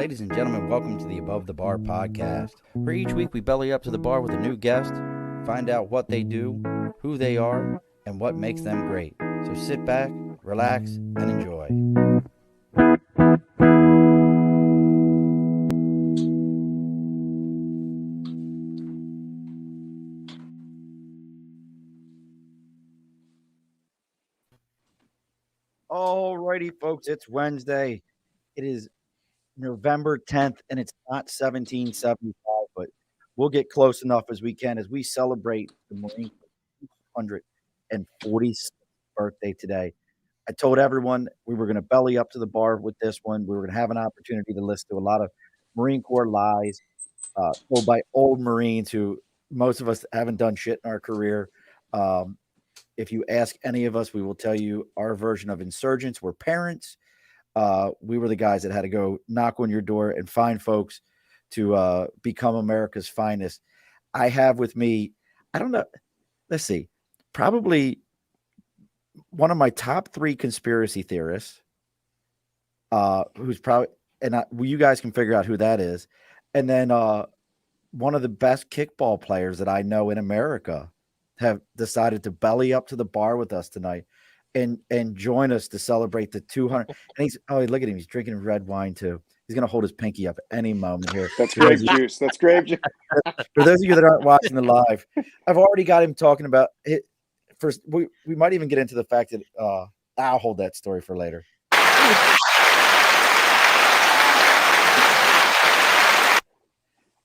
Ladies and gentlemen, welcome to the Above the Bar podcast, where each week we belly up to the bar with a new guest, find out what they do, who they are, and what makes them great. So sit back, relax, and enjoy. Alrighty, folks, it's Wednesday. It is November 10th, and it's not 1775, but we'll get close enough as we can as we celebrate the Marine Corps' 140th birthday today. I told everyone we were going to belly up to the bar with this one. We were going to have an opportunity to listen to a lot of Marine Corps lies told by old Marines who most of us haven't done shit in our career. If you ask any of us, we will tell you our version of insurgents were parents. We were the guys that had to go knock on your door and find folks to become America's finest. I have with me, I don't know, let's see, probably one of my top 3 conspiracy theorists, who's probably, and you guys can figure out who that is. And then one of the best kickball players that I know in America have decided to belly up to the bar with us tonight and join us to celebrate the 200. And he's, look at him. He's drinking red wine too. He's going to hold his pinky up at any moment here. That's grape juice. That's grape juice. For those of you that aren't watching the live, I've already got him talking about it. First, we might even get into the fact that I'll hold that story for later.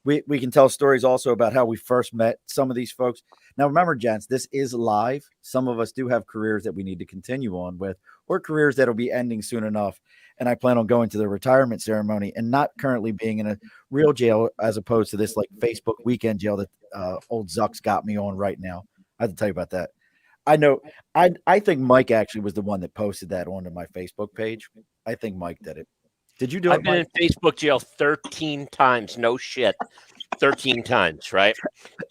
We can tell stories also about how we first met some of these folks. Now, remember, gents, this is live. Some of us do have careers that we need to continue on with, or careers that will be ending soon enough. And I plan on going to the retirement ceremony and not currently being in a real jail as opposed to this like Facebook weekend jail that old Zuck's got me on right now. I have to tell you about that. I know. I think Mike actually was the one that posted that onto my Facebook page. I think Mike did it. Did you do it? I've been in Facebook jail 13 times. No shit. 13 times, right?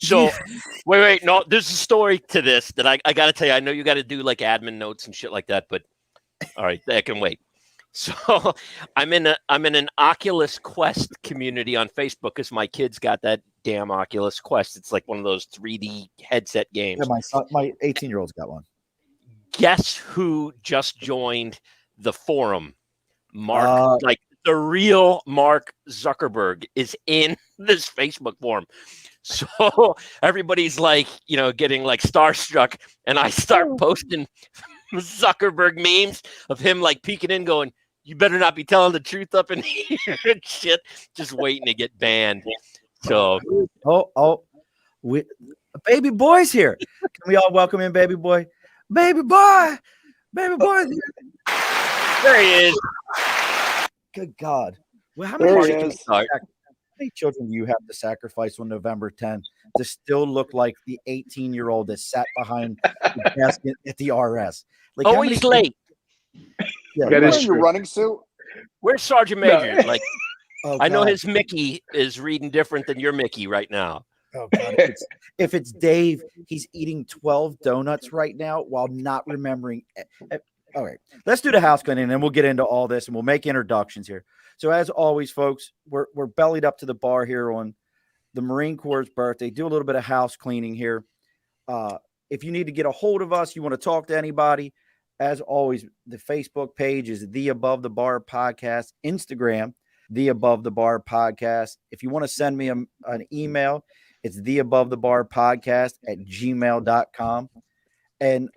So, wait. No, there's a story to this that I got to tell you. I know you got to do like admin notes and shit like that, but all right, that can wait. So, I'm in an Oculus Quest community on Facebook because my kids got that damn Oculus Quest. It's like one of those 3D headset games. Yeah, my 18-year-old's got one. Guess who just joined the forum? Mark, like the real Mark Zuckerberg is in this Facebook forum. So everybody's like, getting like starstruck. And I start posting Zuckerberg memes of him like peeking in going, you better not be telling the truth up in here and shit, just waiting to get banned. So, baby boy's here. Can we all welcome in baby boy? Baby boy's here. There he is. Good God. Well, how many children do you have to sacrifice on November 10th to still look like the 18-year-old that sat behind the basket at the RS? Like, always late. Yeah, wearing your running suit? Where's Sergeant Major? No. Like, I know his Mickey is reading different than your Mickey right now. Oh, God. If it's Dave, he's eating 12 donuts right now while not remembering. All right, let's do the house cleaning, and then we'll get into all this, and we'll make introductions here. So, as always, folks, we're bellied up to the bar here on the Marine Corps' birthday. Do a little bit of house cleaning here. If you need to get a hold of us, you want to talk to anybody, as always, the Facebook page is The Above the Bar Podcast. Instagram, The Above the Bar Podcast. If you want to send me an email, it's theabovethebarpodcast@gmail.com. And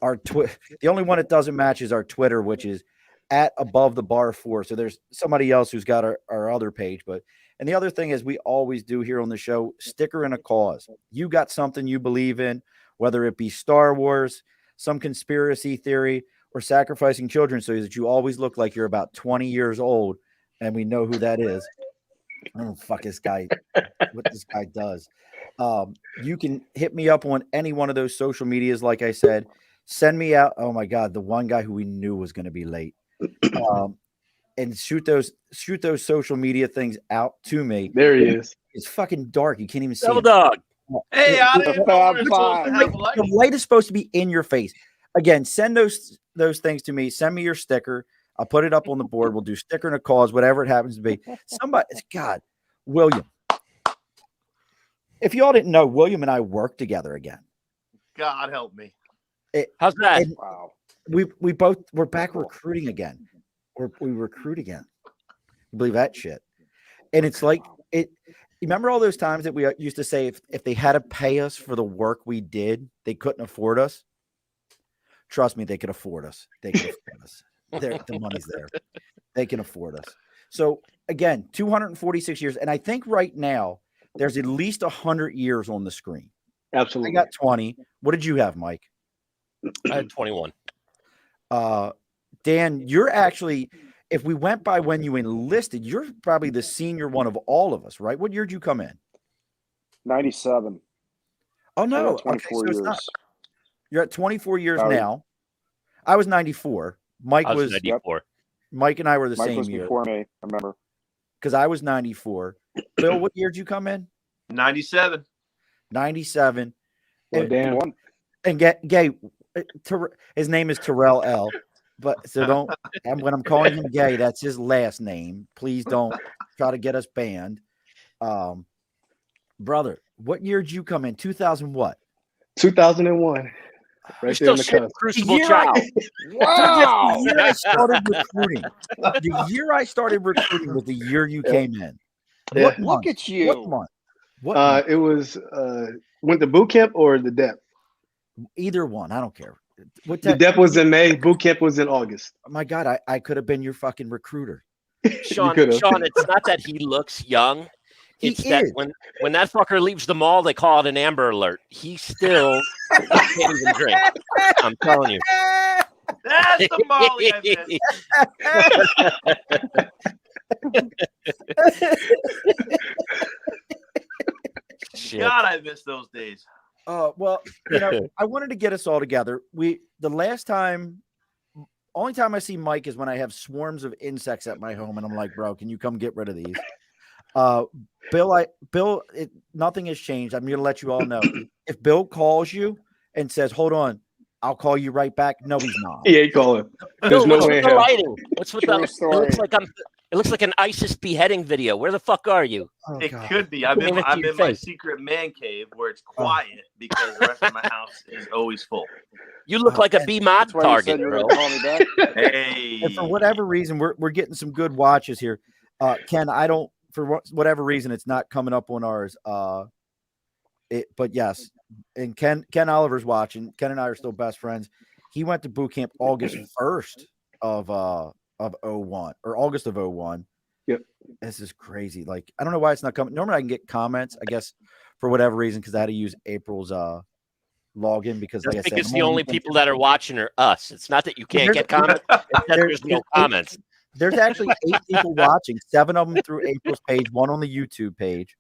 the only one it doesn't match is our Twitter, which is @AboveTheBar4. So there's somebody else who's got our other page. And the other thing is we always do here on the show, sticker in a cause. You got something you believe in, whether it be Star Wars, some conspiracy theory, or sacrificing children so that you always look like you're about 20 years old. And we know who that is. I don't know what this guy does. You can hit me up on any one of those social medias. Like I said, send me out. Oh my God. The one guy who we knew was going to be late, and shoot those social media things out to me. There he is. It's fucking dark. You can't even see Double him. dog. Hey, the light is supposed to be in your face. Again, send those things to me. Send me your sticker. I'll put it up on the board. We'll do sticker and a cause, whatever it happens to be. Somebody, God, William. If y'all didn't know, William and I work together again. God help me. How's that? Wow. We're back recruiting again. We recruit again. You believe that shit? And it's like it. You remember all those times that we used to say if they had to pay us for the work we did, they couldn't afford us. Trust me, they could afford us. They could afford us. The money's there. They can afford us. So again, 246 years, and I think right now there's at least 100 years on the screen. Absolutely. I got 20. What did you have, Mike? I had 21. Dan, you're actually, if we went by when you enlisted, you're probably the senior one of all of us, right? What year did you come in? 97. Oh, no. 24 so it's years. not. You're at 24 years Sorry. now. I was 94. Mike I was was 94. Mike and I were the Mike same was year before me, I remember. because I was 94. Bill, what year did you come in? 97. 97. Well, And- damn. One. And Gay, his name is Terrell L. But so don't, and when I'm calling him Gay, that's his last name. Please don't try to get us banned. Brother, what year did you come in? 2000 what? 2001. You're Right there still in the shitting cusp. Crucible year child. Wow. The year I started recruiting. The year I started recruiting was the year you came in. Yeah. What Look month? at you. What month? What month? It was went to boot camp or the dep. Either one. I don't care. What The dep was in May. Boot camp was in August. my God, I could have been your fucking recruiter. Sean, could've. it's not that he looks young. He It's that is. when that fucker leaves the mall, they call it an Amber Alert. He still can't even drink. I'm telling you. That's the Molly I missed. Shit. God, I miss those days. Well, I wanted to get us all together. The only time I see Mike is when I have swarms of insects at my home, and I'm like, bro, can you come get rid of these? Bill, nothing has changed. I'm gonna let you all know. If Bill calls you and says, "Hold on, I'll call you right back," no, he's not. He ain't calling. There's Bill, no what's way with in the hell. lighting? What's with True the? story. It looks like an ISIS beheading video. Where the fuck are you? Oh, It God. could be. I'm Aim in it to your my face. secret man cave where it's quiet because the rest of my house is always full. You look like a B mod That's why you said target, you were bro. going to call me back. Hey. And for whatever reason, we're getting some good watches here. Ken, I don't, for whatever reason, it's not coming up on ours. But yes, and Ken Oliver's watching. Ken and I are still best friends. He went to boot camp August 1st of 01 or August of 01. Yep. This is crazy. Like, I don't know why it's not coming. Normally I can get comments, I guess, for whatever reason, because I had to use April's login because, like I said, Because the only people that are watching are us. It's not that you can't get comments. It's that there's no comments. There's actually 8 people watching, 7 of them through April's page, 1 on the YouTube page.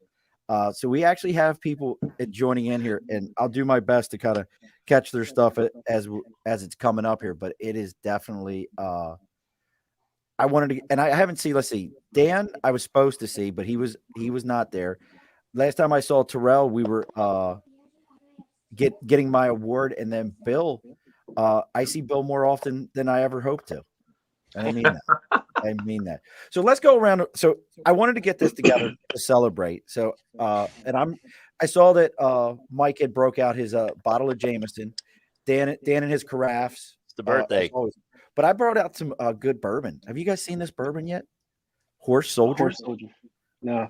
So we actually have people joining in here, and I'll do my best to kind of catch their stuff as it's coming up here. But it is definitely I wanted to, and I haven't seen. Let's see, Dan. I was supposed to see, but he was not there. Last time I saw Terrell, we were getting my award, and then Bill. I see Bill more often than I ever hoped to. And I mean that. I mean that. So let's go around. So I wanted to get this together to celebrate. So and I saw that Mike had broke out his bottle of Jameson. Dan and his carafes. It's the birthday. as always. But I brought out some good bourbon. Have you guys seen this bourbon yet? Horse Soldier. Horse soldier. No.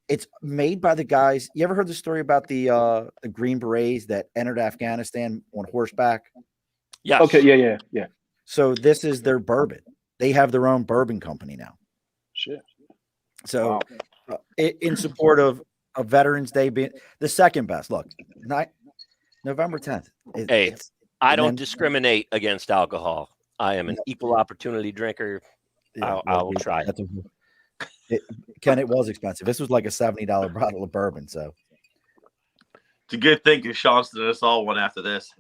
It's made by the guys. You ever heard the story about the Green Berets that entered Afghanistan on horseback? Yes. Okay. Yeah. So this is their bourbon. They have their own bourbon company now. Shit. So in support of Veterans Day being the second best. Look, November 10th. Hey, I don't discriminate against alcohol. I am an equal opportunity drinker. I will try it. Ken, it was expensive. This was like a $70 bottle of bourbon. So It's a good thing because Sean's did us all one after this.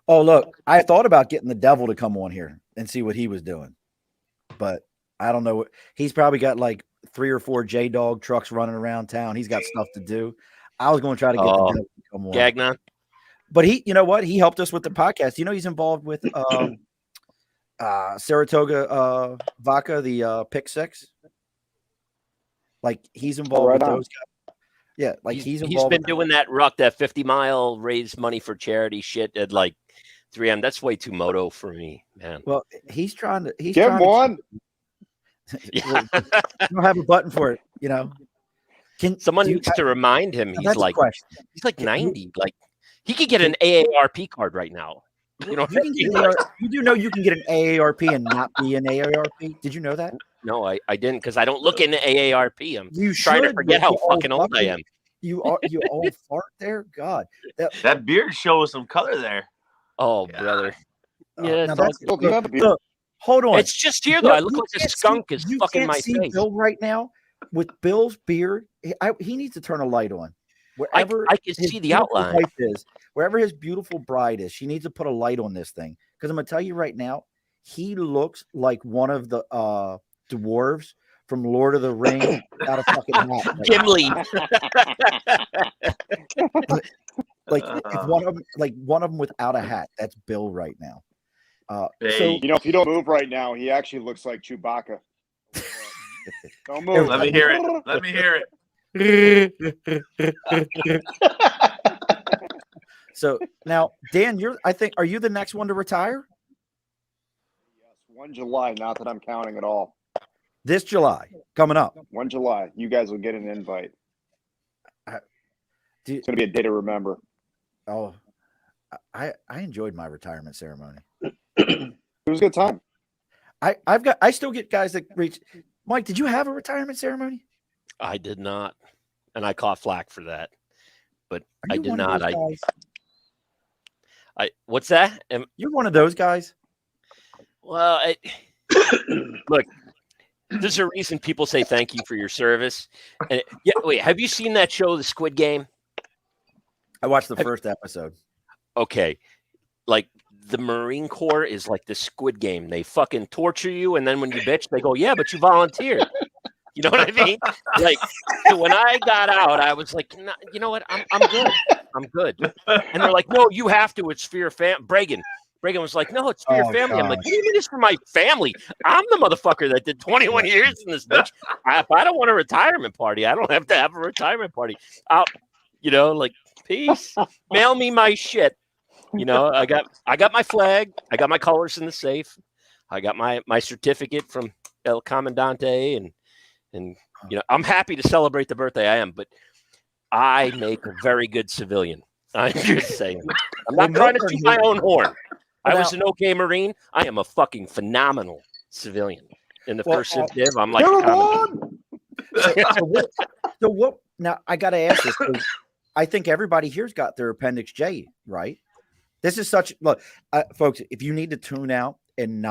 look, I thought about getting the devil to come on here and see what he was doing, but I don't know. He's probably got like 3 or 4 J-Dog trucks running around town. He's got stuff to do. I was going to try to get the devil to come on. Gagnon. But you know what? He helped us with the podcast. You know, he's involved with Saratoga Vodka, the Pick Six. Like he's involved right with on. those guys. Yeah, like he's He's involved. been with doing that 50-mile raise money for charity shit at like 3M. That's way too moto for me, man. Well, he's trying to. He's Get trying one. Yeah. I don't have a button for it. You know. Someone do you- needs to remind him Now, he's that's a like question. 90. Like he could get an AARP card right now. You know, You, can get an you do know you can get an AARP and not be an AARP? Did you know that? no, I didn't because I don't look into AARP. I'm You trying to should, forget but how you fucking old I fucker. am. You old fart there? God. That beard shows some color there. Oh, Yeah. brother. Oh, Yeah, now it's all that's- good. Well, do you have a beard? Look, hold on. It's just here though. I look You like a can't skunk see- is you fucking can't my see face. Bill right now with Bill's beard. He needs to turn a light on. Wherever I can his see the beautiful outline. wife is, wherever his beautiful bride is, she needs to put a light on this thing. Because I'm gonna tell you right now, he looks like one of the dwarves from Lord of the Rings without a fucking hat. Gimli. Like if one of them without a hat. That's Bill right now. Hey, You know, if you don't move right now, he actually looks like Chewbacca. Don't move. let me hear it. Let me hear it. So now, Dan, are you the next one to retire? Yes, 1 July. Not that I'm counting at all. This July, coming up. 1 July. You guys will get an invite. Do you- It's going to be a day to remember. Oh, I enjoyed my retirement ceremony. It was a good time. I still get guys that reach. Mike, did you have a retirement ceremony? I did not, and I caught flack for that. But Are I you did one of not. those guys? What's that? You're one of those guys. Well, look, there's a reason people say thank you for your service. And yeah, wait, have you seen that show, The Squid Game? I watched the first episode. Okay, like the Marine Corps is like the Squid Game. They fucking torture you, and then when you bitch, they go, "Yeah, but you volunteered." You know what I mean? Like, so when I got out, I was like, "No, you know what? I'm good. I'm good." And they're like, "No, you have to. It's for your family." Bregan was like, "No, it's for your Oh, family." I'm like, gosh. "What do you mean it's for my family? I'm the motherfucker that did 21 years in this bitch. If I don't want a retirement party, I don't have to have a retirement party. I'll, like, peace. Mail me my shit. I got my flag. I got my colors in the safe. I got my certificate from El Comandante, and I'm happy to celebrate the birthday I am, but I make a very good civilian. I'm just saying. I'm not trying to toot my own horn. I was an okay Marine. I am a fucking phenomenal civilian. In the first Civ Div, I'm like, So what? Now I got to ask this. 'Cause I think everybody here's got their Appendix J, right? This is look, folks. If you need to tune out and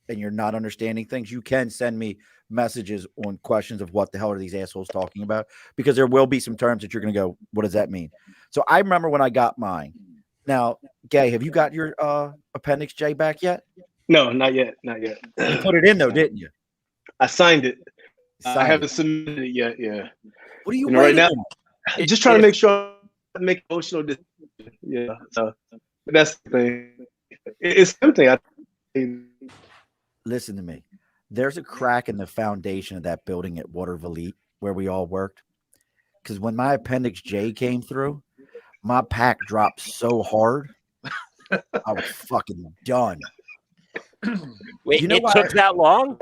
you're not understanding things, you can send me messages on questions of what the hell are these assholes talking about, because there will be some terms that you're going to go, what does that mean? So I remember when I got mine. Now, Gay, have you got your Appendix J back yet? No, not yet. Not yet. You put it in though, didn't you? I signed it. I Signed haven't it. submitted it yet. Yeah. What are you Right waiting now, on? just trying to make sure I make emotional decisions. Yeah. So that's the thing. It's something. Listen to me. There's a crack in the foundation of that building at Waterville where we all worked. Because when my Appendix J came through, my pack dropped so hard, I was fucking done. wait, You know it why- took that long?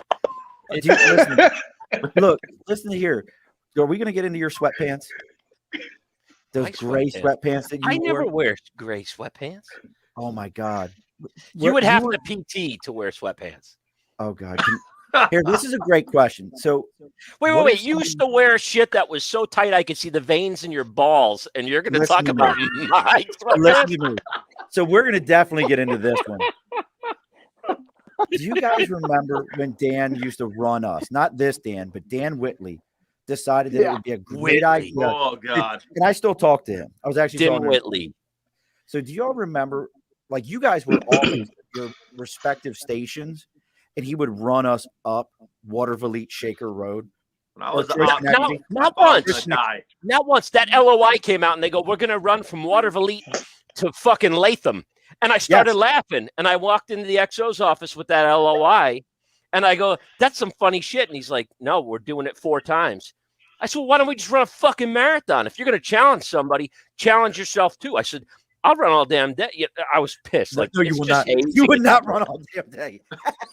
Listen here. Are we going to get into your sweatpants? Those My gray sweatpants that you I never wore? wear gray sweatpants. Oh my God. You would have were- to PT to wear sweatpants. Oh God. Here, this is a great question. So Wait. what You if used to wear shit that was so tight I could see the veins in your balls, and you're going to Listen talk to me. about my listen sweatpants? to me. So we're going to definitely get into this one. Do you guys remember when Dan used to run us? Not this Dan, but Dan Whitley decided that it would be a great Whitley. idea. Oh God. And I still talk to him. I was actually Dim talking to him. Whitley. So do y'all remember, like you guys were all at your respective stations, and he would run us up Waterville Shaker Road? When I was Chris out, Kennedy. Not I was once. gonna die. Not once. That LOI came out, and they go, "We're going to run from Waterville to fucking Latham." And I started laughing, and I walked into the XO's office with that LOI, and I go, "That's some funny shit." And he's like, "No, we're doing it 4 times." I said, well, "Why don't we just run a fucking marathon? If you're going to challenge somebody, challenge yourself too." I said, "I'll run all damn day." Yeah, I was pissed. Like, no, you will not. You would not run all damn day.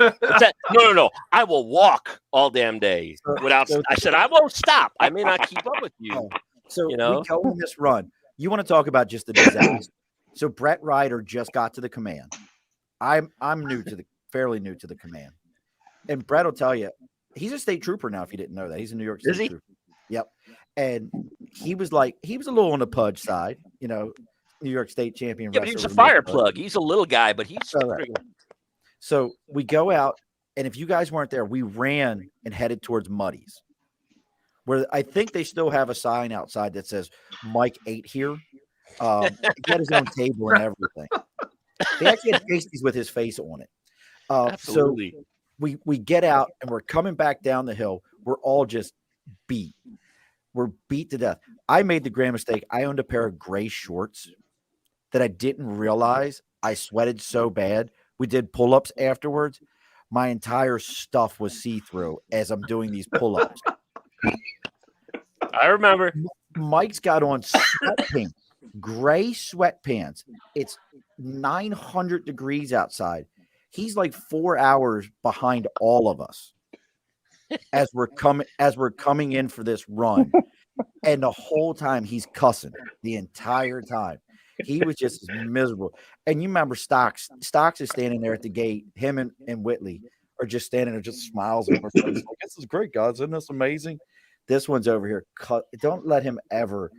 No. I will walk all damn day without. I said, "I won't stop. I may not keep up with you." So you know, we go on this run. You want to talk about just the disaster? So Brett Ryder just got to the command. I'm fairly new to the command, and Brett will tell you he's a state trooper now. If you didn't know that, he's a New York State trooper. Yep. And he was a little on the pudge side, New York State champion. Yeah, but he was a fire plug. He's a little guy, but he's So we go out, and if you guys weren't there, we ran and headed towards Muddy's, where I think they still have a sign outside that says Mike ate here. He had his own table and everything. They actually had pasties with his face on it. Absolutely. So we get out, and we're coming back down the hill. We're all just beat. We're beat to death. I made the grand mistake. I owned a pair of gray shorts that I didn't realize I sweated so bad. We did pull-ups afterwards. My entire stuff was see-through as I'm doing these pull-ups. I remember. Mike's got on sweatpants, gray sweatpants. It's 900 degrees outside. He's like 4 hours behind all of us as we're coming in for this run. And the whole time he's cussing the entire time. He was just miserable. And you remember Stocks is standing there at the gate. Him and Whitley are just standing there, just smiles on their face. Like, this is great, guys. Isn't this amazing? This one's over here. Don't let him ever.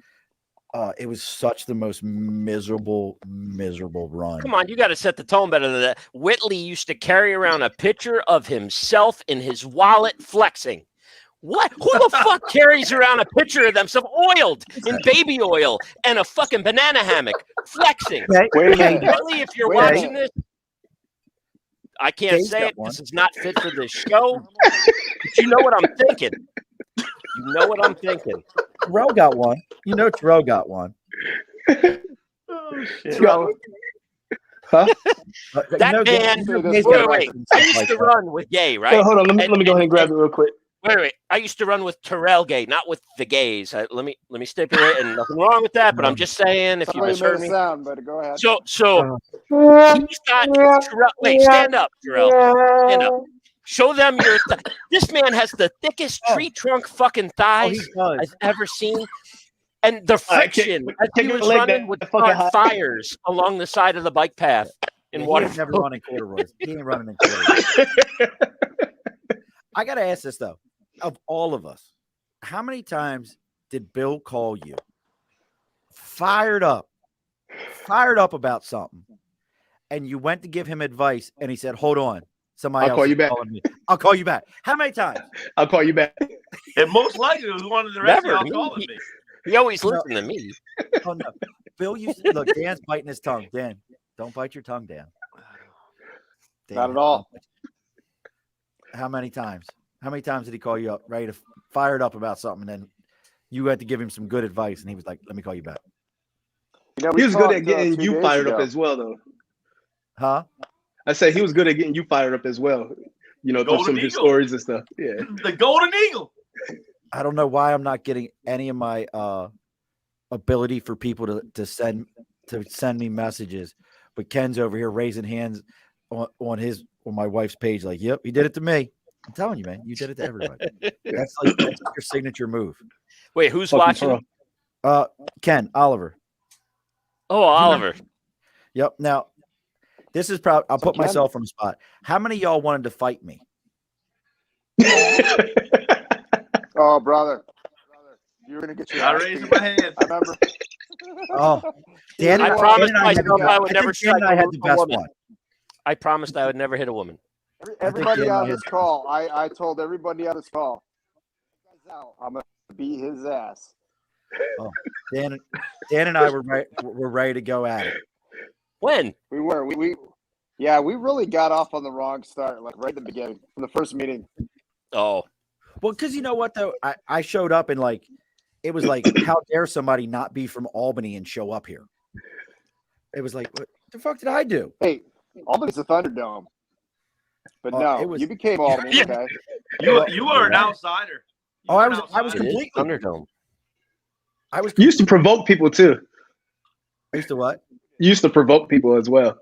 It was such the most miserable run. Come on, you got to set the tone better than that. Whitley used to carry around a picture of himself in his wallet flexing. What? Who the fuck carries around a picture of themselves oiled in baby oil and a fucking banana hammock flexing? Wait a minute. Whitley, if you're watching this, I can't say it. This is not fit for this show. But you know what I'm thinking. You know what I'm thinking. Terrell got one. Terrell got one. Oh, shit. Terrell. Huh? That man. Wait. I used to run with Gay, right? Hold on. Let me go ahead and grab it real quick. Wait. I used to run with Terrell Gay, not with the gays. Let me stipulate, and nothing wrong with that. But I'm just saying, if you misheard me. But go ahead. So he's got Terrell. Wait, stand up, Terrell. Stand up. Show them your. This man has the thickest tree trunk fucking thighs I've ever seen, and the friction as he was running would start fires along the side of the bike path in water. He's never running corduroys. He ain't running in corduroys. I gotta ask this though: of all of us, how many times did Bill call you fired up about something, and you went to give him advice, and he said, "Hold on." Somebody I'll call you back. Me. I'll call you back. How many times? I'll call you back. And most likely it was one of the rest of y'all calling me. He always listened to me. Oh no, Bill used to look. Dan's biting his tongue. Dan, don't bite your tongue, Dan. Not at all. How many times? How many times did he call you up, ready to fired up about something, and then you had to give him some good advice, and he was like, "Let me call you back." He was good at getting you fired up as well, though. Huh? I said he was good at getting you fired up as well. Through some of his stories and stuff. Yeah. The Golden Eagle. I don't know why I'm not getting any of my ability for people to send me messages, but Ken's over here raising hands on my wife's page, like, "Yep, he did it to me." I'm telling you, man, you did it to everybody. That's like your signature move. Wait, who's watching? Ken Oliver. Oh, Oliver. Yep. Now, this is probably. I'll put myself on the spot. How many of y'all wanted to fight me? Oh, brother, you're gonna get your. I raised my hand. I remember. Oh, Dan! I promised myself I would never strike I had the best woman. one. I promised I would never hit a woman. Everybody on this call, I told everybody on this call, I'm gonna beat his ass. Oh, Dan and I were ready to go at it. When? We were. We really got off on the wrong start, like right at the beginning, from the first meeting. Oh. Well, because you know what, though? I showed up and, like, it was like, how dare somebody not be from Albany and show up here? It was like, The fuck did I do? Hey, Albany's the Thunderdome. But no, it was- you became Albany. Yeah. Okay. You were an outsider. Oh, I was It is completely. Thunderdome. I was. You used to provoke people too. I used to what? You used to provoke people as well.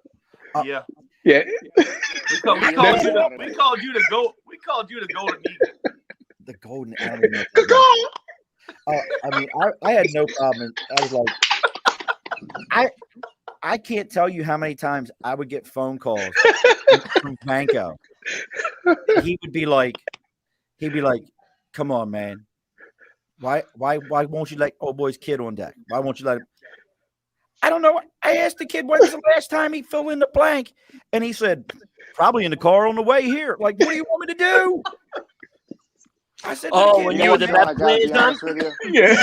Yeah. Yeah. We called you to go. We called you to Golden Eagle. The golden. I don't even know. I mean, I had no problem. I was like, I can't tell you how many times I would get phone calls from Banco. He'd be like, "Come on, man. Why won't you let old boy's kid on deck? Why won't you let him?" I don't know. I asked the kid when was the last time he filled in the blank, and he said, "Probably in the car on the way here." Like, what do you want me to do? I said, Oh, when you were the Mets liaison? Yeah.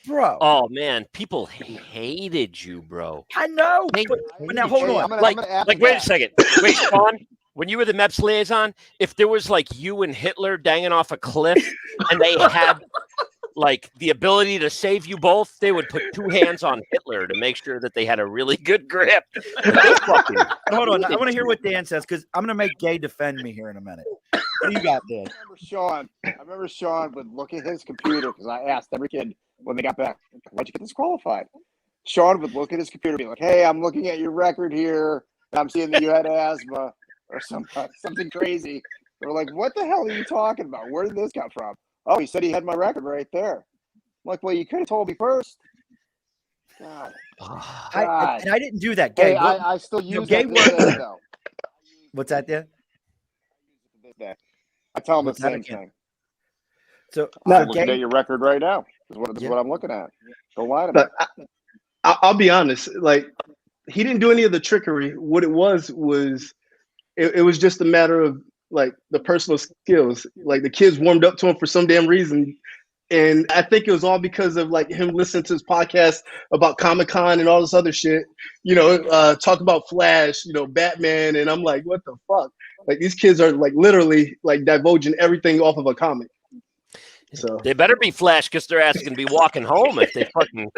bro. Oh man, people hated you, bro. I know. They But now hold Hey, on. Like, wait a second. Wait, Sean, when you were the Mets liaison, if there was like you and Hitler dangling off a cliff and they had like the ability to save you both, they would put two hands on Hitler to make sure that they had a really good grip. Hold on. I want to hear what Dan says because I'm going to make Gay defend me here in a minute. What do you got, Dan? I remember Sean would look at his computer because I asked every kid when they got back, "Why'd you get disqualified?" Sean would look at his computer and be like, "Hey, I'm looking at your record here. I'm seeing that you had asthma or something crazy." They're like, "What the hell are you talking about? Where did this come from?" "Oh, he said he had my record right there." I'm like, "Well, you could have told me first." God. I didn't do that. Gay, Hey, I still use Gay it to this day, though. what's that, Dan? I tell him the What's that same again? thing. So, I'm so looking Gay, at your record right now. This is Yeah. what I'm looking at. Don't lie to me. But I'll be honest. Like, he didn't do any of the trickery. What it was it was just a matter of like the personal skills. Like the kids warmed up to him for some damn reason. And I think it was all because of like him listening to his podcast about Comic-Con and all this other shit, talk about Flash, Batman. And I'm like, what the fuck? Like these kids are like literally like divulging everything off of a comic. So They better be Flash because their ass can be walking home if they fucking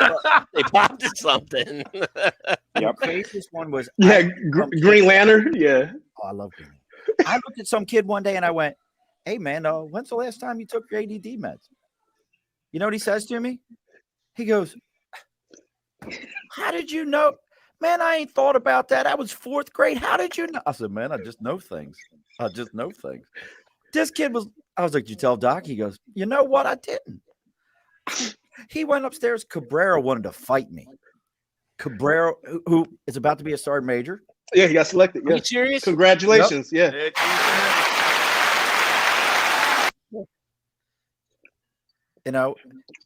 they popped at something. the craziest one was Green Lantern. Yeah. Oh, I love Green Lantern. I looked at some kid one day and I went, "Hey man, when's the last time you took your ADD meds?" You know what he says to me? He goes, "How did you know?" "Man, I ain't thought about that. I was 4th grade. How did you know?" I said, "Man, I just know things. This kid was, I was like, "Did you tell Doc?" He goes, "You know what? I didn't." He went upstairs. Cabrera wanted to fight me. Cabrera, who is about to be a sergeant major. Yeah, he got selected. Are Yeah. you serious? Congratulations. Yeah.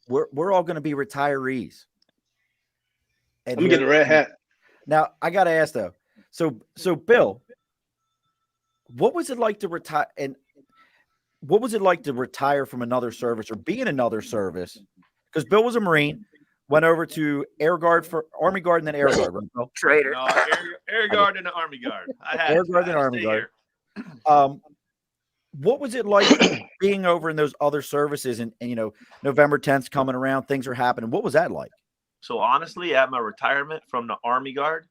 We're all going to be retirees. And I'm getting a red hat. Now, I got to ask though. So Bill, what was it like to retire? And what was it like to retire from another service or be in another service? Because Bill was a Marine, went over to Air Guard for Army Guard and then Air Guard, right, Bill? Traitor. No, Air Guard and the Army Guard. Air Guard and Army Guard. What was it like being over in those other services and November 10th coming around, things are happening. What was that like? So honestly, at my retirement from the Army Guard,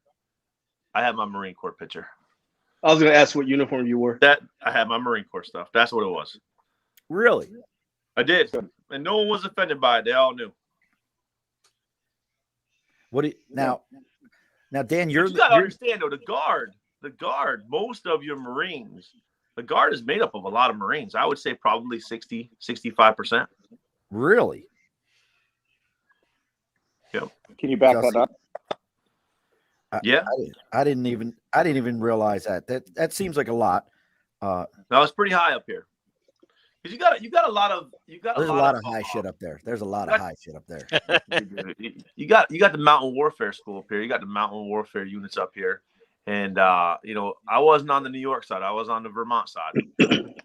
I had my Marine Corps picture. I was going to ask what uniform you wore. That I had my Marine Corps stuff. That's what it was. Really? I did, and no one was offended by it. They all knew. Now, Dan, You got to understand though, the guard. Most of your Marines, the Guard is made up of a lot of Marines. I would say probably 65%. Really? Yep. Can you back that up? Yeah. I didn't even realize that. That seems like a lot. No, it's pretty high up here. Because you got a lot of high shit up there. There's a lot of high shit up there. You got the Mountain Warfare School up here. You got the Mountain Warfare units up here. And I wasn't on the New York side. I was on the Vermont side.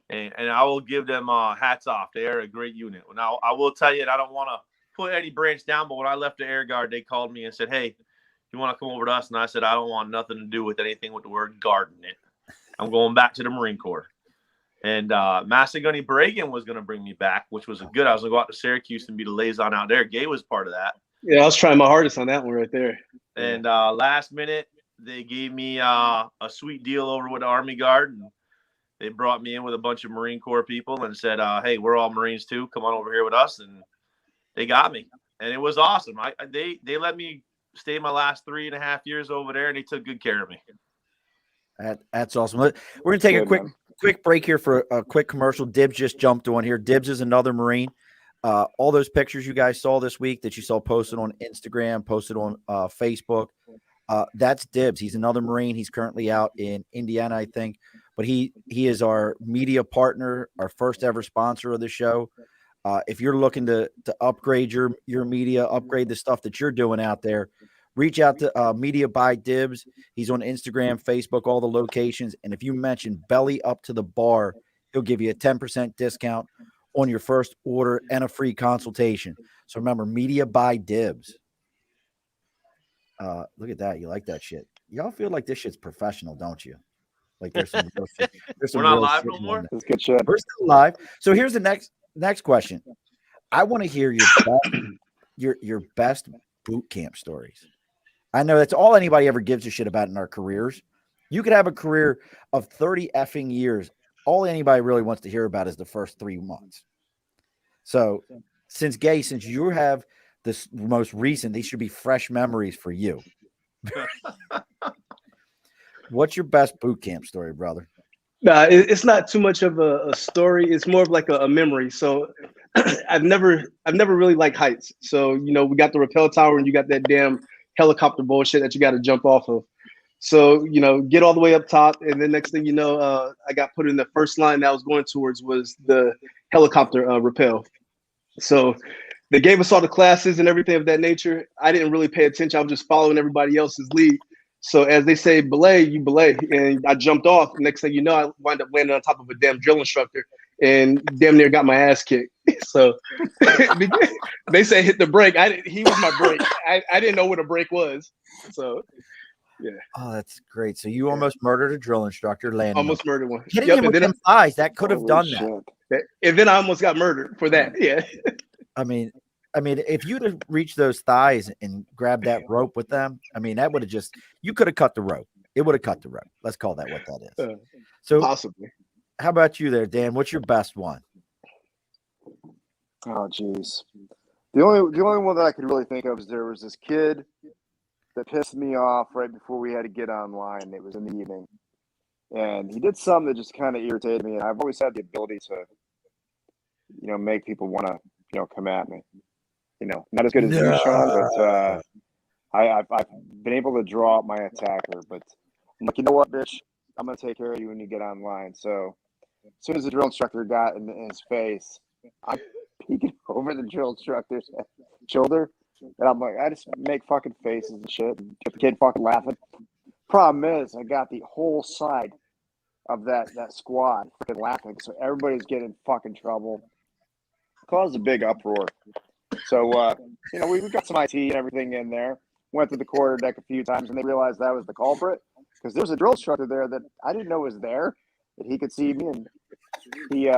and I will give them hats off. They are a great unit. Now I will tell you, and I don't want to put any branch down, but when I left the Air Guard, they called me and said, "Hey, you want to come over to us?" And I said, "I don't want nothing to do with anything with the word guard in it. I'm going back to the Marine Corps." And Master Gunny Bragan was going to bring me back, which was good. I was going to go out to Syracuse and be the liaison out there. Gay was part of that. Yeah, I was trying my hardest on that one right there. And last minute, they gave me a sweet deal over with the Army Guard, and they brought me in with a bunch of Marine Corps people and said, "Hey, we're all Marines too. Come on over here with us." And they got me, and it was awesome. They let me stay my last 3.5 years over there, and they took good care of me. That's awesome. We're gonna take a quick break here for a quick commercial. Dibs just jumped on here. Dibs is another Marine. All those pictures you guys saw this week that you saw posted on Instagram, posted on Facebook, that's Dibs. He's another Marine. He's currently out in Indiana, I think, but he is our media partner, our first ever sponsor of the show. If you're looking to upgrade your media, upgrade the stuff that you're doing out there, reach out to Media by Dibs. He's on Instagram, Facebook, all the locations. And if you mention Belly Up to the Bar, he'll give you a 10% discount on your first order and a free consultation. So remember, Media by Dibs. Look at that. You like that shit. Y'all feel like this shit's professional, don't you? Like there's some real shit. We're not live no more? That's good shit. We're still live. So here's the next question. I want to hear your best boot camp stories. I know that's all anybody ever gives a shit about in our careers. You could have a career of 30 effing years. All anybody really wants to hear about is the first 3 months. So since you have this most recent, these should be fresh memories for you. What's your best boot camp story, brother? Nah, it's not too much of a story. It's more of like a memory. So I've never really liked heights. So, we got the rappel tower and you got that damn helicopter bullshit that you got to jump off of. So, get all the way up top. And then next thing you know, I got put in the first line that I was going towards was the helicopter rappel. So they gave us all the classes and everything of that nature. I didn't really pay attention. I was just following everybody else's lead. So as they say, belay, you belay. And I jumped off. Next thing you know, I wound up landing on top of a damn drill instructor and damn near got my ass kicked. So they say hit the brake. He was my brake. I didn't know what a brake was. So, yeah. Oh, that's great. So you almost murdered a drill instructor, landing. Almost murdered one. Hitting him with them thighs. That could have done that. And then I almost got murdered for that. Yeah. I mean, if you'd have reached those thighs and grabbed that rope with them, that would have you could have cut the rope. It would have cut the rope. Let's call that what that is. So possibly. How about you there, Dan? What's your best one? Oh, geez. The only one that I could really think of is there was this kid that pissed me off right before we had to get online. It was in the evening. And he did something that just kind of irritated me. And I've always had the ability to, make people want to, come at me. Not as good as you, Sean, but I've been able to draw out my attacker. But I'm like, you know what, bitch? I'm going to take care of you when you get online. So as soon as the drill instructor got in his face, I'm peeking over the drill instructor's shoulder. And I'm like, I just make fucking faces and shit and get the kid fucking laughing. Problem is, I got the whole side of that squad fucking laughing. So everybody's getting in fucking trouble. Caused a big uproar. So, we got some IT and everything in there. Went to the quarter deck a few times and they realized that was the culprit. Because there was a drill instructor there that I didn't know was there. That he could see me and he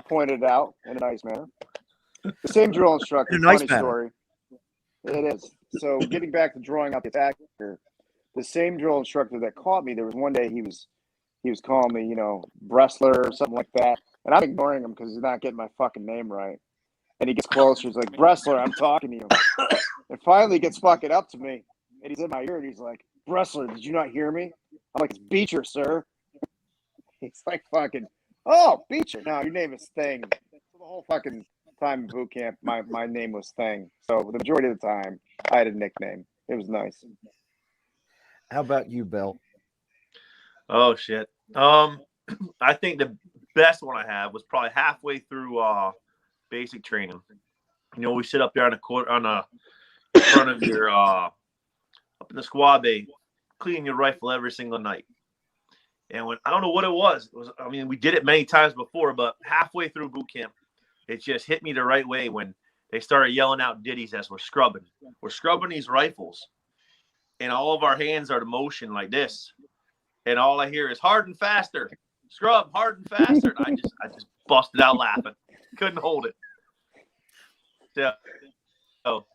pointed it out in a nice manner. The same drill instructor, funny story. It is. So getting back to drawing out the attacker, the same drill instructor that caught me, there was one day he was calling me, Bressler or something like that. And I'm ignoring him because he's not getting my fucking name right. And he gets closer. He's like, Bressler, I'm talking to you. And finally he gets fucking up to me. And he's in my ear and he's like, Bressler, did you not hear me? I'm like, it's Beecher, sir. He's like, fucking, oh, Beecher. No, your name is Thing. So the whole fucking time in boot camp, my name was Thing. So the majority of the time, I had a nickname. It was nice. How about you, Bill? Oh, shit. I think the best one I had was probably halfway through basic training. We sit up there in front of your up in the squad bay, cleaning your rifle every single night. And when I don't know what it was, we did it many times before, but halfway through boot camp, it just hit me the right way when they started yelling out ditties as we're scrubbing. We're scrubbing these rifles, and all of our hands are to motion like this, and all I hear is hard and faster, scrub hard and faster. And I just busted out laughing, couldn't hold it. So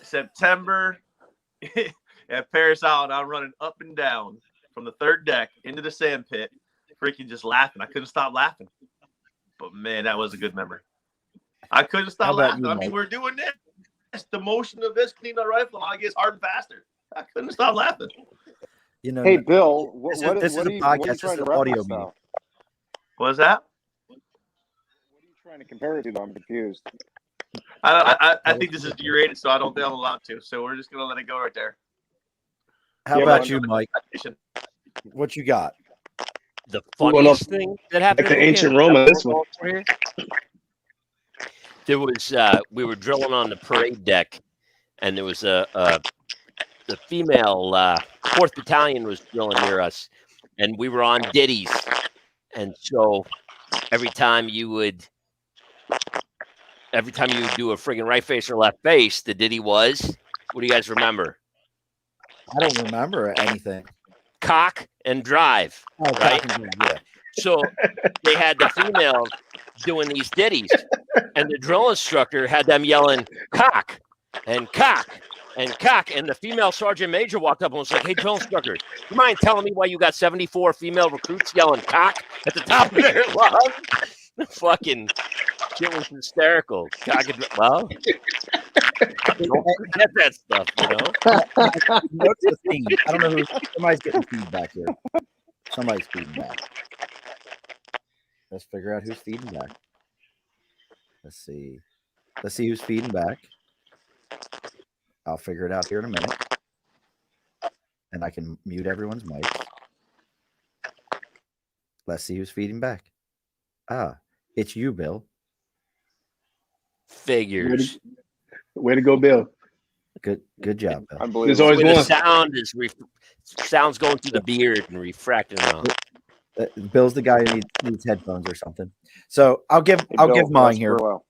September. at Paris Island, I'm running up and down from the third deck into the sand pit, freaking just laughing. I couldn't stop laughing. But man, that was a good memory. I couldn't How stop about laughing. you, I mean, Mike? we're doing this. The motion of this cleaning the rifle, I gets harder and faster. I couldn't stop laughing. You know, Hey, Bill, this is a what are you podcast. This is trying an to audio reference medium. now? What was that? What are you trying to compare it to? Though? I'm confused. I think this is G-rated, so I don't think I'm allowed to. So we're just gonna let it go right there. How Yeah, about well, you, Mike? What you got? The We're going funniest thing that happened Like the in ancient camp, Roma, this one. there was we were drilling on the parade deck, and there was the female 4th Battalion was drilling near us, and we were on ditties, and so every time you would do a friggin' right face or left face, the ditty was, what do you guys remember? I don't remember anything. Cock and drive. Oh, Right? yeah. So they had the female doing these ditties, and the drill instructor had them yelling cock and cock and cock. And the female sergeant major walked up and was like, "Hey, drill instructor, you mind telling me why you got 74 female recruits yelling cock at the top of their lungs?" Fucking shit was hysterical. Cock and well, don't forget that stuff, you know. What's the theme? I don't know who. Somebody's getting feedback here. Somebody's feeding back. Let's figure out who's feeding back. Let's see. Let's see who's feeding back. I'll figure it out here in a minute. And I can mute everyone's mic. Let's see who's feeding back. Ah, it's you, Bill. Figures. Way to go, Bill. Good job, Bill. Unbelievable. There's always The one. sound is sound's going through the beard and refracting it off. Bill's the guy who needs headphones or something. So I'll give Hey, Bill, give mine that's here. Burwell.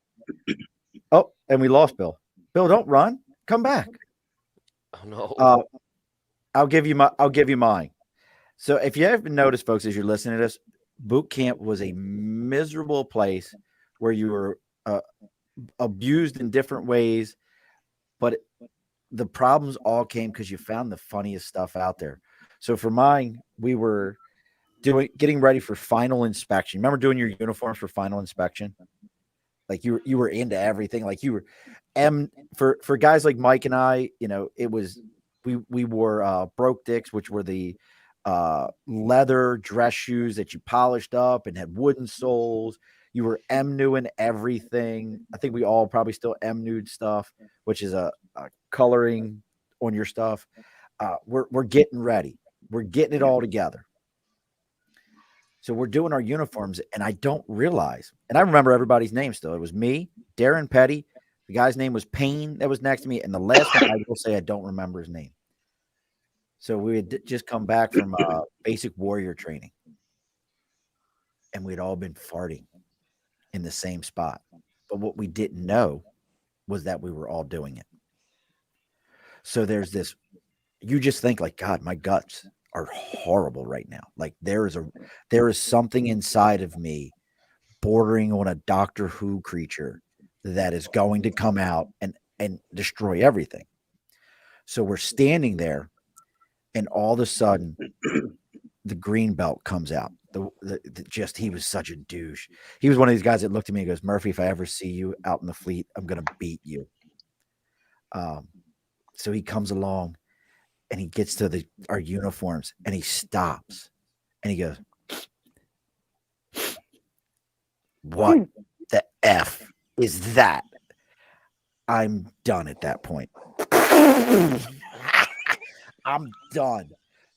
Oh, and we lost Bill. Bill, don't run. Come back. Oh no. I'll give you mine. So if you haven't noticed, folks, as you're listening to this, boot camp was a miserable place where you were abused in different ways, but the problems all came because you found the funniest stuff out there. So for mine, we were getting ready for final inspection. Remember doing your uniforms for final inspection? Like you were into everything. Like you were, for guys like Mike and I, you know, it was we wore broke dicks, which were the leather dress shoes that you polished up and had wooden soles. You were MNUing everything. I think we all probably still MNU'd stuff, which is a coloring on your stuff. We're getting ready. We're getting it all together. So we're doing our uniforms, and I don't realize, and I remember everybody's name still. It was me, Darren Petty. The guy's name was Payne that was next to me. And the last one, I will say I don't remember his name. So we had just come back from basic warrior training. And we'd all been farting in the same spot. But what we didn't know was that we were all doing it. So there's this, you just think like, God, my guts are horrible right now. Like there is something inside of me bordering on a Doctor Who creature that is going to come out and destroy everything. So we're standing there, and all of a sudden the green belt comes out. He was such a douche. He was one of these guys that looked at me and goes, "Murphy, if I ever see you out in the fleet, I'm going to beat you." So he comes along and he gets to our uniforms and he stops and he goes, "What the F is that?" I'm done at that point. I'm done.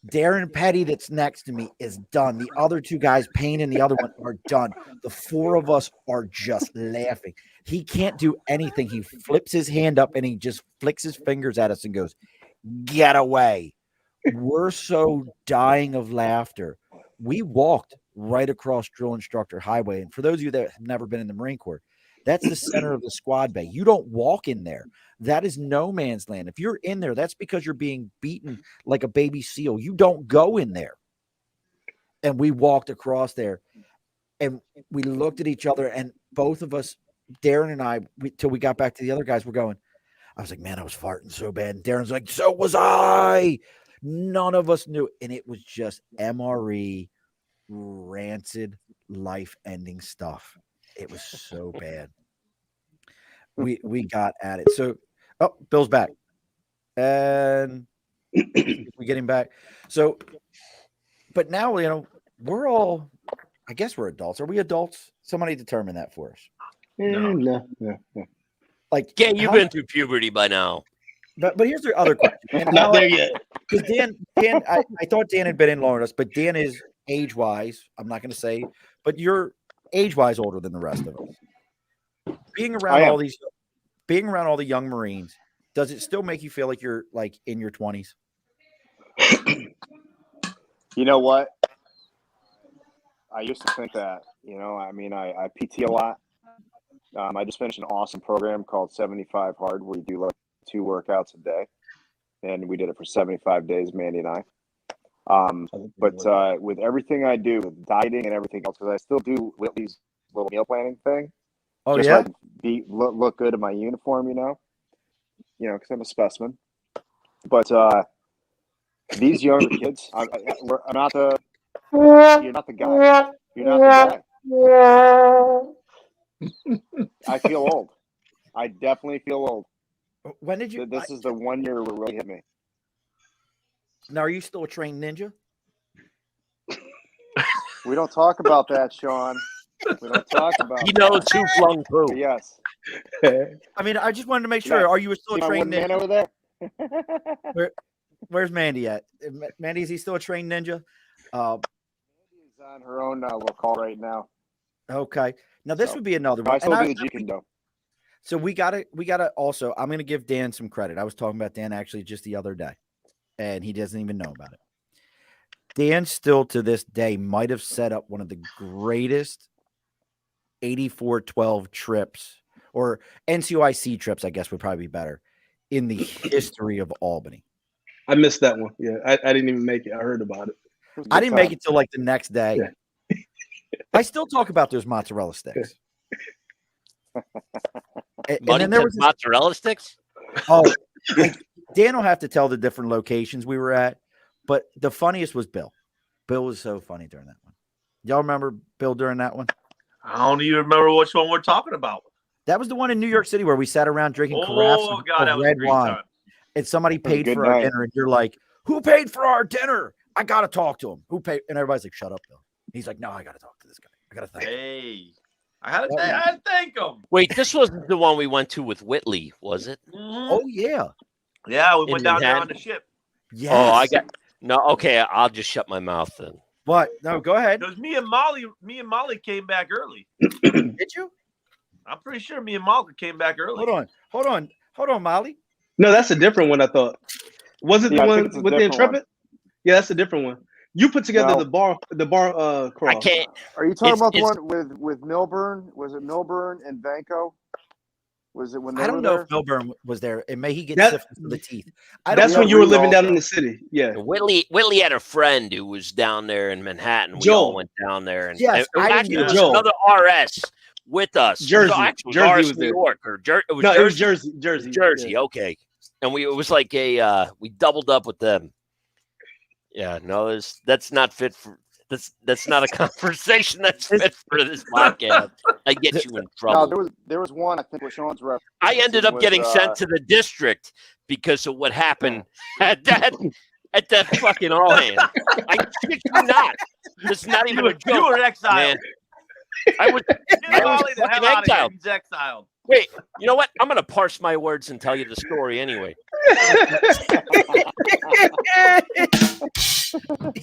Darren Petty that's next to me is done. The other two guys, Payne and the other one, are done. The four of us are just laughing. He can't do anything. He flips his hand up and he just flicks his fingers at us and goes, "Get away." We're so dying of laughter. We walked right across Drill Instructor Highway. And for those of you that have never been in the Marine Corps, that's the center of the squad bay. You don't walk in there. That is no man's land. If you're in there, that's because you're being beaten like a baby seal. You don't go in there. And we walked across there and we looked at each other, and both of us, Darren and I, till we got back to the other guys, we're going, I was like, man, I was farting so bad. And Darren's like, so was I. None of us knew. And it was just MRE, rancid, life-ending stuff. It was so bad. We got at it. So, Bill's back. And we get him back. So, but now, we're all, I guess we're adults. Are we adults? Somebody determine that for us. No. Like, Yeah, you've been through puberty by now. But here's the other question. And Not there yet. Because Dan, I thought Dan had been in longer than us, but Dan is age-wise, I'm not going to say, but you're age-wise older than the rest of us. Being around all the young Marines, does it still make you feel like you're like in your 20s? You know what? I used to think that, I PT a lot. I just finished an awesome program called 75 Hard, where you do like 2 workouts a day. And we did it for 75 days, Mandy and I. But with everything I do, with dieting and everything else, because I still do Whitley's little meal planning thing. Oh, just yeah? like look good in my uniform, because I'm a specimen. But these younger kids, you're not the guy. You're not the guy. I feel old. I definitely feel old. When did you? This is the 1 year where it really hit me. Now, are you still a trained ninja? We don't talk about that, Sean. We don't talk about. He knows who flung poo. Yes. I mean, I just wanted to make sure. Yeah. Are you still a My trained man ninja? over there. Where's Mandy at? Mandy, is he still a trained ninja? Mandy's on her own little call right now. Okay. Now this So, would be another one. I still do the G-Kendo. So we gotta also, I'm gonna give Dan some credit. I was talking about Dan actually just the other day, and he doesn't even know about it. Dan still to this day might have set up one of the greatest 84-12 trips, or NCOIC trips, I guess would probably be better, in the history of Albany. I missed that one. Yeah, I didn't even make it. I heard about it. I didn't make it till like the next day. Yeah. I still talk about those mozzarella sticks. And Buddy then there took was mozzarella sticks. like, Dan will have to tell the different locations we were at, but the funniest was Bill. Bill was so funny during that one. Y'all remember Bill during that one? I don't even remember which one we're talking about. That was the one in New York City where we sat around drinking Oh, carafes God, that of was a red great wine, time. and somebody was a paid good for our night. dinner, and you're like, "Who paid for our dinner? I gotta talk to him. Who paid?" And everybody's like, "Shut up, Bill." He's like, "No, I gotta talk to this guy. I gotta thank him." Hey, I had to thank him. Wait, this wasn't the one we went to with Whitley, was it? Mhm. Oh yeah, Yeah, we In went down there on Manhattan? the ship. yes. Oh, I got no. Okay, I'll just shut my mouth then. What? No, go ahead. Because me and Molly came back early. Did you? I'm pretty sure me and Molly came back early. Hold on, Molly. No, that's a different one. I thought. Was it Yeah, I the think one it's a with the different Intrepid? Yeah, that's a different one. You put together No. the bar crawl. I can't. Are you talking It's- about the it's- one with Milburn? Was it Milburn and Vanco? Was it when they I were don't know there? if Milburn was there, and may he get That- sifted for the teeth. I don't That's know. when you were living down also. in the city. Yeah. Whitley had a friend who was down there in Manhattan. We Joel. all went down there, and Yes, and I didn't actually know. there was Joel. another RS with us. Jersey. Actually, it was Jersey RS was New there. York or it was No, Jersey. it was Jersey. Jersey. Jersey, Yeah. okay. And it was like we doubled up with them. Yeah, no, that's not fit for that's not a conversation that's fit for this podcast. I get you in No, trouble. there was one. I think what Sean's referencing. I ended up was, getting sent to the district because of what happened at that fucking all hand. I kid you not. It's not even a You joke. were exiled. Man. I was Get Molly the fucking hell out of here. exiled. He's exiled. Wait, you know what? I'm gonna parse my words and tell you the story anyway.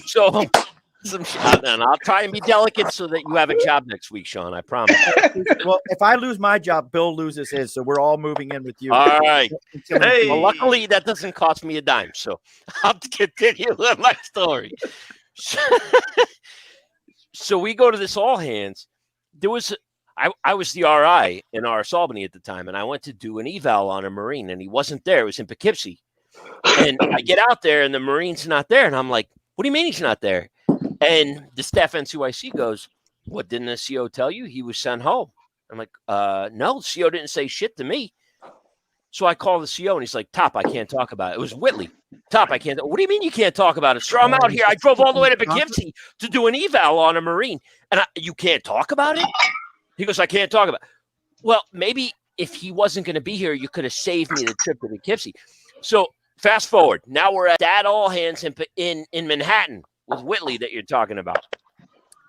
So, and I'll try and be delicate so that you have a job next week, Sean. I promise. Well, if I lose my job, Bill loses his, so we're all moving in with you. All right. Hey. Well, luckily that doesn't cost me a dime, so I'll continue with my story. So we go to this all hands. There was I was the RI in RS Albany at the time, and I went to do an eval on a Marine, and he wasn't there. It was in Poughkeepsie. And I get out there, and the Marine's not there. And I'm like, what do you mean he's not there? And the staff NCOIC goes, what, didn't the CO tell you? He was sent home. I'm like, no, the CO didn't say shit to me. So I call the CO and he's like, Top, I can't talk about it. It was Whitley. Top, I can't. What do you mean you can't talk about it? Sir, I'm out here. I drove all the way to Poughkeepsie to do an eval on a Marine. And you can't talk about it? He goes, I can't talk about it. Well, maybe if he wasn't going to be here, you could have saved me the trip to Poughkeepsie. So fast forward. Now we're at that all hands in Manhattan with Whitley that you're talking about.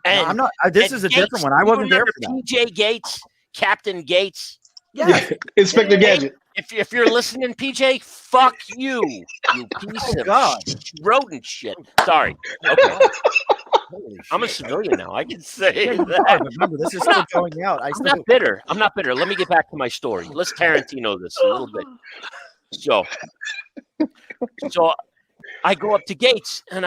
And no, I'm not. This is a Gates, different one. I wasn't there for that. PJ Gates, Captain Gates. Yeah. Inspector Gadget. If you're listening, PJ, fuck you piece of rodent shit. Sorry. Okay. I'm a civilian now. I can say that. Remember, this is still going out. I'm not bitter. I'm not bitter. Let me get back to my story. Let's Tarantino this a little bit. So I go up to Gates and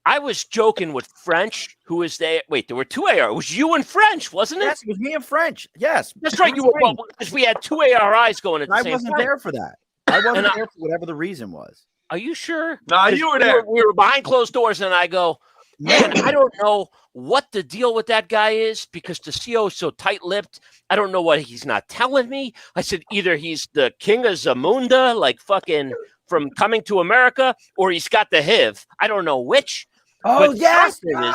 I was joking with French, who was there. Wait, there were two AR. It was you and French, wasn't it? Yes, it was me and French. Yes. That's right. You were, because we had two ARIs going at the same time. I wasn't there for that. I wasn't there for whatever the reason was. Are you sure? No, you were there. We were behind closed doors, and I go, man, I don't know what the deal with that guy is because the CO is so tight-lipped. I don't know what he's not telling me. I said either he's the king of Zamunda, like fucking from Coming to America, or he's got the HIV. I don't know which. Oh, but yes. Yeah.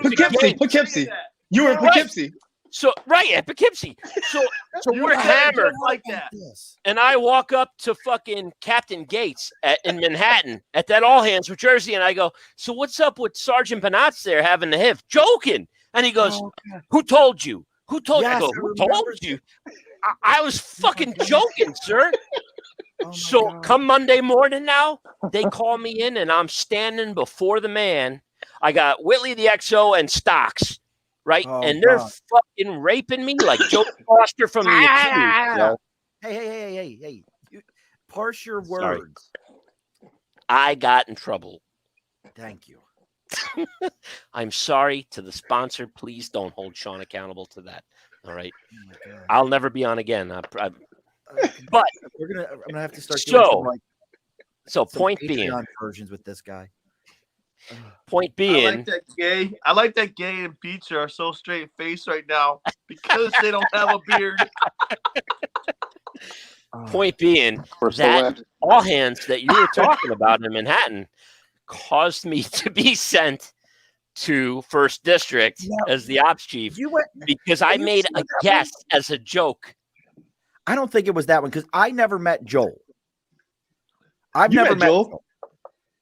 Poughkeepsie. Poughkeepsie. You were in Poughkeepsie. So at Poughkeepsie. So we're hammered like that. And I walk up to fucking Captain Gates in Manhattan at that all hands with Jersey, and I go, so what's up with Sergeant Benatz there having the HIV? Joking. And he goes, who told you? Who told you? I go, who told you? I was fucking joking, sir. So come Monday morning now, they call me in and I'm standing before the man. I got Whitley the XO and Stocks, right? And they're fucking raping me like Joe Foster from the Achilles. Hey. Parse your words. I got in trouble. Thank you. I'm sorry to the sponsor. Please don't hold Sean accountable to that. All right. I'll never be on again. But I'm gonna have to start doing some point Patreon being versions with this guy. Point being, I like that Gay and Pizza are so straight faced right now because they don't have a beard. Point being that all hands that you were talking about in Manhattan caused me to be sent to First District as the ops chief because I made a guess as a joke. I don't think it was that one because I never met Joel. I've never met Joel.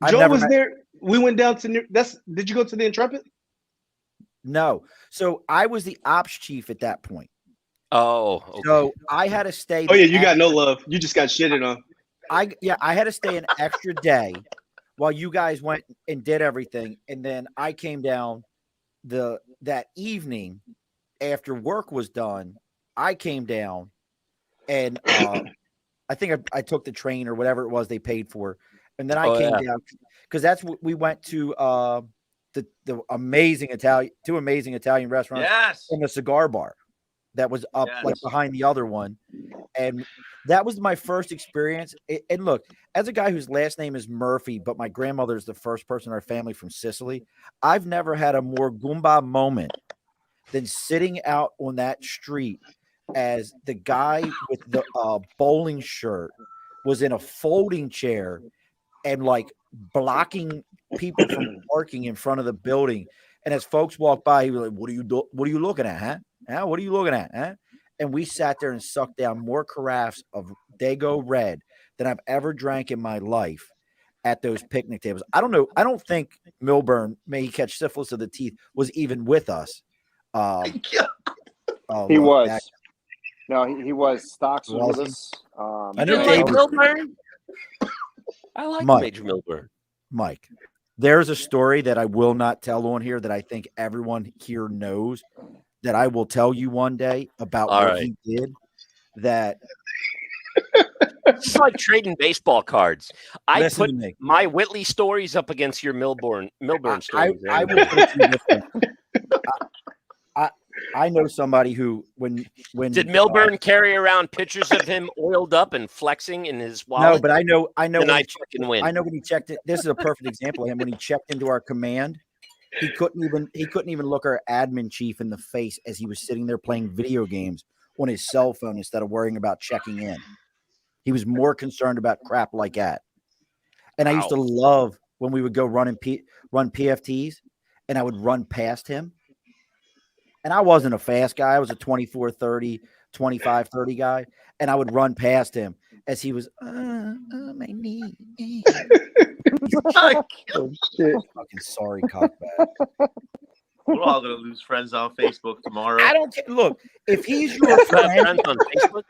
Joel was there. We went down to did you go to the Intrepid? No. So I was the ops chief at that point. Oh, okay. So I had to stay. Oh yeah, you got no love. You just got shitted on. I had to stay an extra day while you guys went and did everything, and then I came down that evening after work was done. I came down. And I think I took the train or whatever it was they paid for. And then I came down because that's what we went to the amazing two amazing Italian restaurants and a cigar bar that was up like behind the other one. And that was my first experience. And look, as a guy whose last name is Murphy, but my grandmother is the first person in our family from Sicily, I've never had a more Goomba moment than sitting out on that street as the guy with the bowling shirt was in a folding chair and like blocking people from parking in front of the building. And as folks walked by, he was like, what are you looking at, huh? What are you looking at, huh? And we sat there and sucked down more carafes of Dago Red than I've ever drank in my life at those picnic tables. I don't know. I don't think Milburn, may he catch syphilis of the teeth, was even with us. He was. No, he was. Stocks was with us. I know David Milburn. I like Major Milburn. Mike, there's a story that I will not tell on here that I think everyone here knows that I will tell you one day about what he did. That it's like trading baseball cards. I put to my Whitley stories up against your Milburn stories. I would put you this way. I know somebody who when did Milburn carry around pictures of him oiled up and flexing in his wallet? No, but I know. And I fucking win. I know when he checked it. This is a perfect example of him when he checked into our command. He couldn't even look our admin chief in the face as he was sitting there playing video games on his cell phone instead of worrying about checking in. He was more concerned about crap like that. And I used to love when we would go run PFTs and I would run past him. And I wasn't a fast guy. I was a 24-30, 25-30 guy. And I would run past him as he was, my knee. Oh, shit. Fucking sorry, cockbag. We're all gonna lose friends on Facebook tomorrow. I don't care. Look, if he's your friend, Friends on Facebook.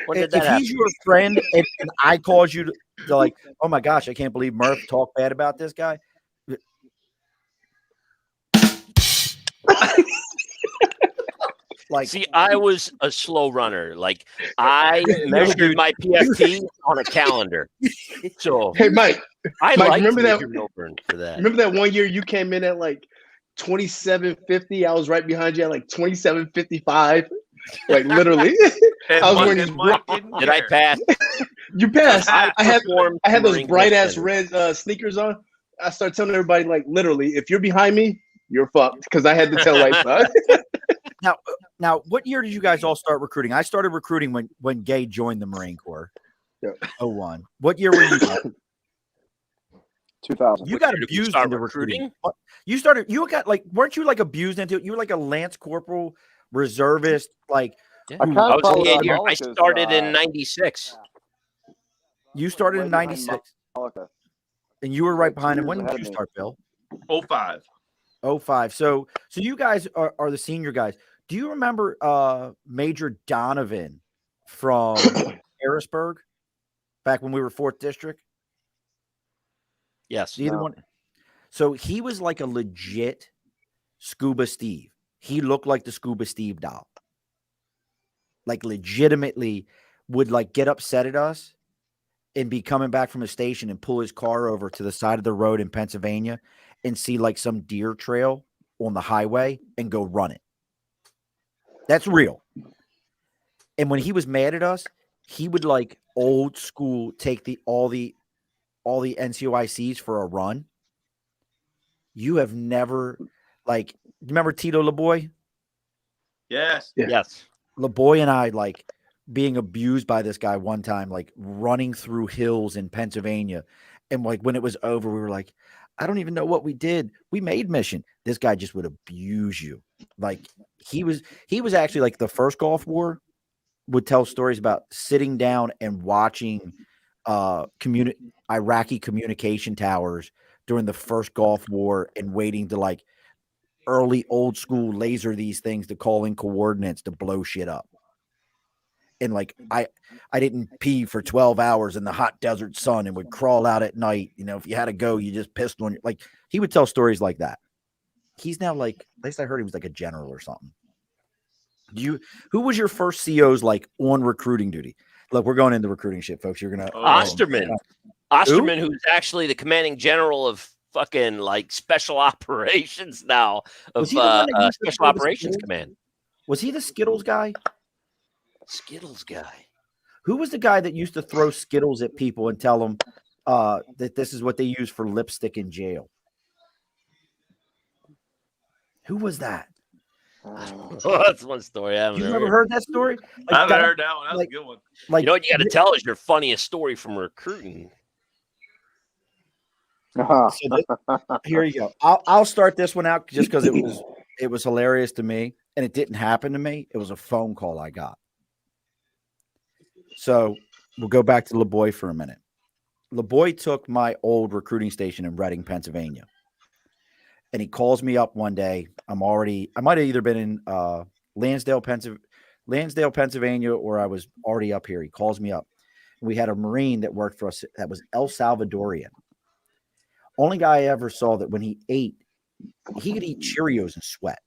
When did that if he's your friend and I cause you to like, oh my gosh, I can't believe Murph talked bad about this guy. Like, See, I was a slow runner. Like I measured my PFT on a calendar. So Hey, Mike. I Mike, like remember that- Milburn for that. Remember that one year you came in at like 27.50? I was right behind you at like 27.55. Like literally. And I was Mike- wearing and these Mike didn't Did I care. pass? You passed. I I had performed those Marine bright ass Corps. red sneakers on. I started telling everybody, like, literally, if you're behind me, you're fucked. Because I had the tail lights on. now, what year did you guys all start recruiting? I started recruiting when Gay joined the Marine Corps. Yeah. 01. What year were you? 2000. You What got year did we abused start into recruiting. recruiting? You got like, weren't you like abused into it? You were like a Lance Corporal reservist, like Yeah. I kinda I was followed a year. I Monica's, started in '96. you started in Right behind 96 Malika. and you were right behind him. years When did ahead you of me. start, Bill? 05. 05. So you guys are the senior guys. Do you remember Major Donovan from Harrisburg back when we were 4th District? Yes. Either No. one. So he was like a legit Scuba Steve. He looked like the Scuba Steve doll. Like legitimately would like get upset at us and be coming back from a station and pull his car over to the side of the road in Pennsylvania and see like some deer trail on the highway and go run it. That's real. And when he was mad at us, he would like old school take all the NCOICs for a run. You have never like remember Tito LeBoy? Yes. Yeah. Yes. LeBoy and I like being abused by this guy one time, like running through hills in Pennsylvania. And like when it was over, we were like, I don't even know what we did. We made mission. This guy just would abuse you. Like he was actually like the first Gulf War would tell stories about sitting down and watching Iraqi communication towers during the first Gulf War and waiting to like early old school laser these things to call in coordinates to blow shit up. And like I didn't pee for 12 hours in the hot desert sun and would crawl out at night. You know, if you had to go, you just pissed on your like he would tell stories like that. He's now like, at least I heard he was like a general or something. Who was your first COs like on recruiting duty? Look, we're going into recruiting shit, folks. You're gonna Osterman. Osterman, who's actually the commanding general of fucking like special operations now of Was he the one that used to special throw the operations Skittles? command. Was he the Skittles guy? Skittles guy. Who was the guy that used to throw Skittles at people and tell them that this is what they use for lipstick in jail? Who was that? Oh, that's one story I haven't You heard. ever heard that story? I haven't that- heard that one. That's like- a good one. Like, You know what you got to tell is your funniest story from recruiting. Uh-huh. so here you go. I'll start this one out just because it was hilarious to me, and it didn't happen to me. It was a phone call I got. So we'll go back to LeBoy for a minute. LeBoy took my old recruiting station in Reading, Pennsylvania. And he calls me up one day. I might have either been in Lansdale, Pennsylvania, or I was already up here. He calls me up. We had a Marine that worked for us that was El Salvadorian. Only guy I ever saw that when he ate, he could eat Cheerios and sweat.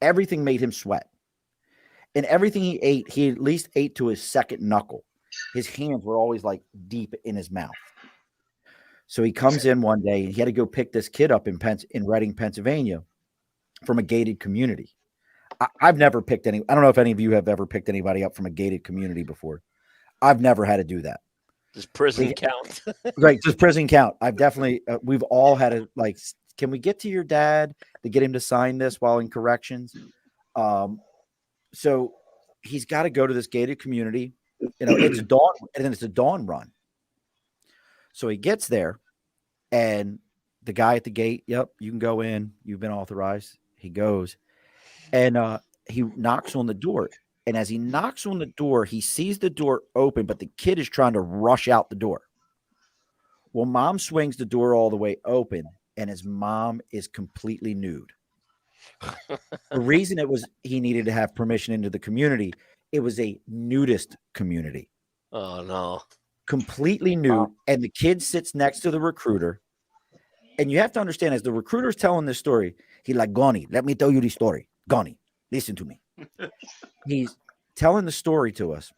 Everything made him sweat. And everything he ate, he at least ate to his second knuckle. His hands were always like deep in his mouth. So he comes in one day and he had to go pick this kid up in Reading, Pennsylvania from a gated community. I've never picked any. I don't know if any of you have ever picked anybody up from a gated community before. I've never had to do that. Does prison count? Right. Does prison count? I've definitely, we've all had to like, can we get to your dad to get him to sign this while in corrections? So he's got to go to this gated community. It's dawn, and then it's a dawn run. So he gets there, and the guy at the gate, yep, you can go in. You've been authorized. He goes, and he knocks on the door. And as he knocks on the door, he sees the door open, but the kid is trying to rush out the door. Well, mom swings the door all the way open, and his mom is completely nude. The reason he needed to have permission into the community, it was a nudist community. Oh, no. Completely nude. And the kid sits next to the recruiter. And you have to understand, as the recruiter's telling this story, he's like, Goni, let me tell you the story. Goni, listen to me. He's telling the story to us.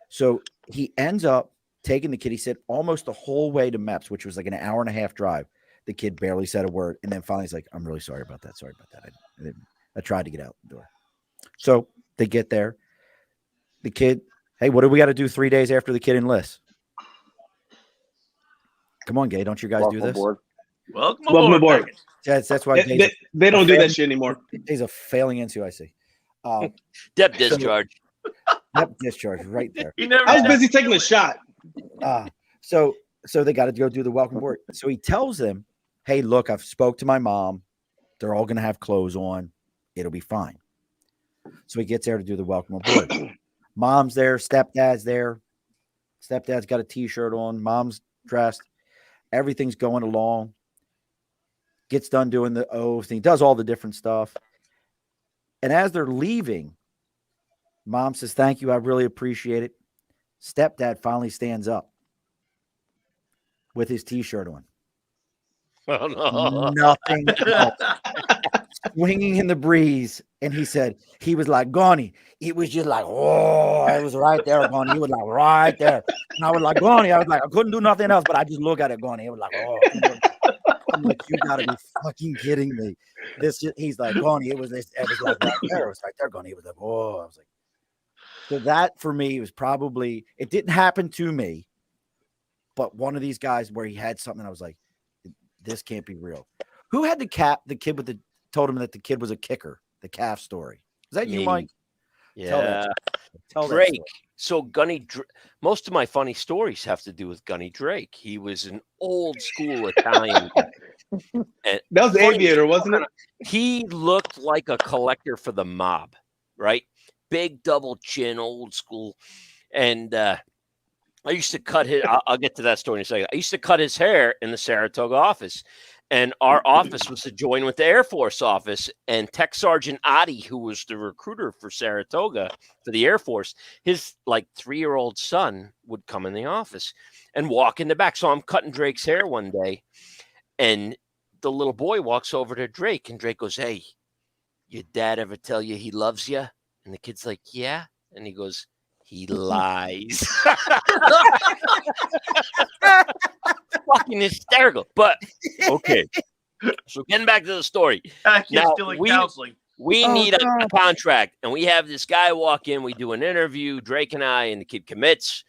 So he ends up taking the kid. He said almost the whole way to MEPS, which was like an hour and a half drive. The kid barely said a word. And then finally he's like, I'm really sorry about that. Sorry about that. I tried to get out the door. So they get there. The kid, hey, what do we got to do 3 days after the kid enlists? Come on, Gay. Don't you guys do this? Welcome aboard. That's why they don't do that shit anymore. He's a failing NCIC. Dep discharge. Dep discharge right there. I was busy taking a shot. So they got to go do the welcome board. So he tells them, hey, look, I've spoke to my mom. They're all going to have clothes on. It'll be fine. So he gets there to do the welcome aboard. Mom's there. Stepdad's there. Stepdad's got a T-shirt on. Mom's dressed. Everything's going along. Gets done doing the oath. And he does all the different stuff. And as they're leaving, Mom says, thank you. I really appreciate it. Stepdad finally stands up with his T-shirt on. Oh, no. Nothing else. Swinging in the breeze. And he said, he was like, Goni. It was just like, oh, it was right there, Goni. He was like, right there. And I was like, Goni. I was like, I couldn't do nothing else, but I just look at it, Goni. It was like, oh. I'm like, you got to be fucking kidding me. He's like, Goni. It was like right there. It was right there, Goni. He was like, oh. I was like, so that for me was probably, it didn't happen to me, but one of these guys where he had something, I was like, this can't be real. Who had the kid told him that the kid was a kicker, the calf story? Is that you, Mike? Yeah. Tell Drake. So Gunny, most of my funny stories have to do with Gunny Drake. He was an old school Italian guy. That was the Aviator, wasn't it? He looked like a collector for the mob, right? Big double chin, old school. And I used to cut his, I'll get to that story in a second. I used to cut his hair in the Saratoga office. And our office was adjoined with the Air Force office. And Tech Sergeant Adi, who was the recruiter for Saratoga for the Air Force, his like 3-year-old son would come in the office and walk in the back. So I'm cutting Drake's hair one day. And the little boy walks over to Drake. And Drake goes, hey, your dad ever tell you he loves you? And the kid's like, yeah. And he goes, he lies. Fucking hysterical. But okay. So getting back to the story. Now, we need a contract. And we have this guy walk in. We do an interview, Drake and I, and the kid commits.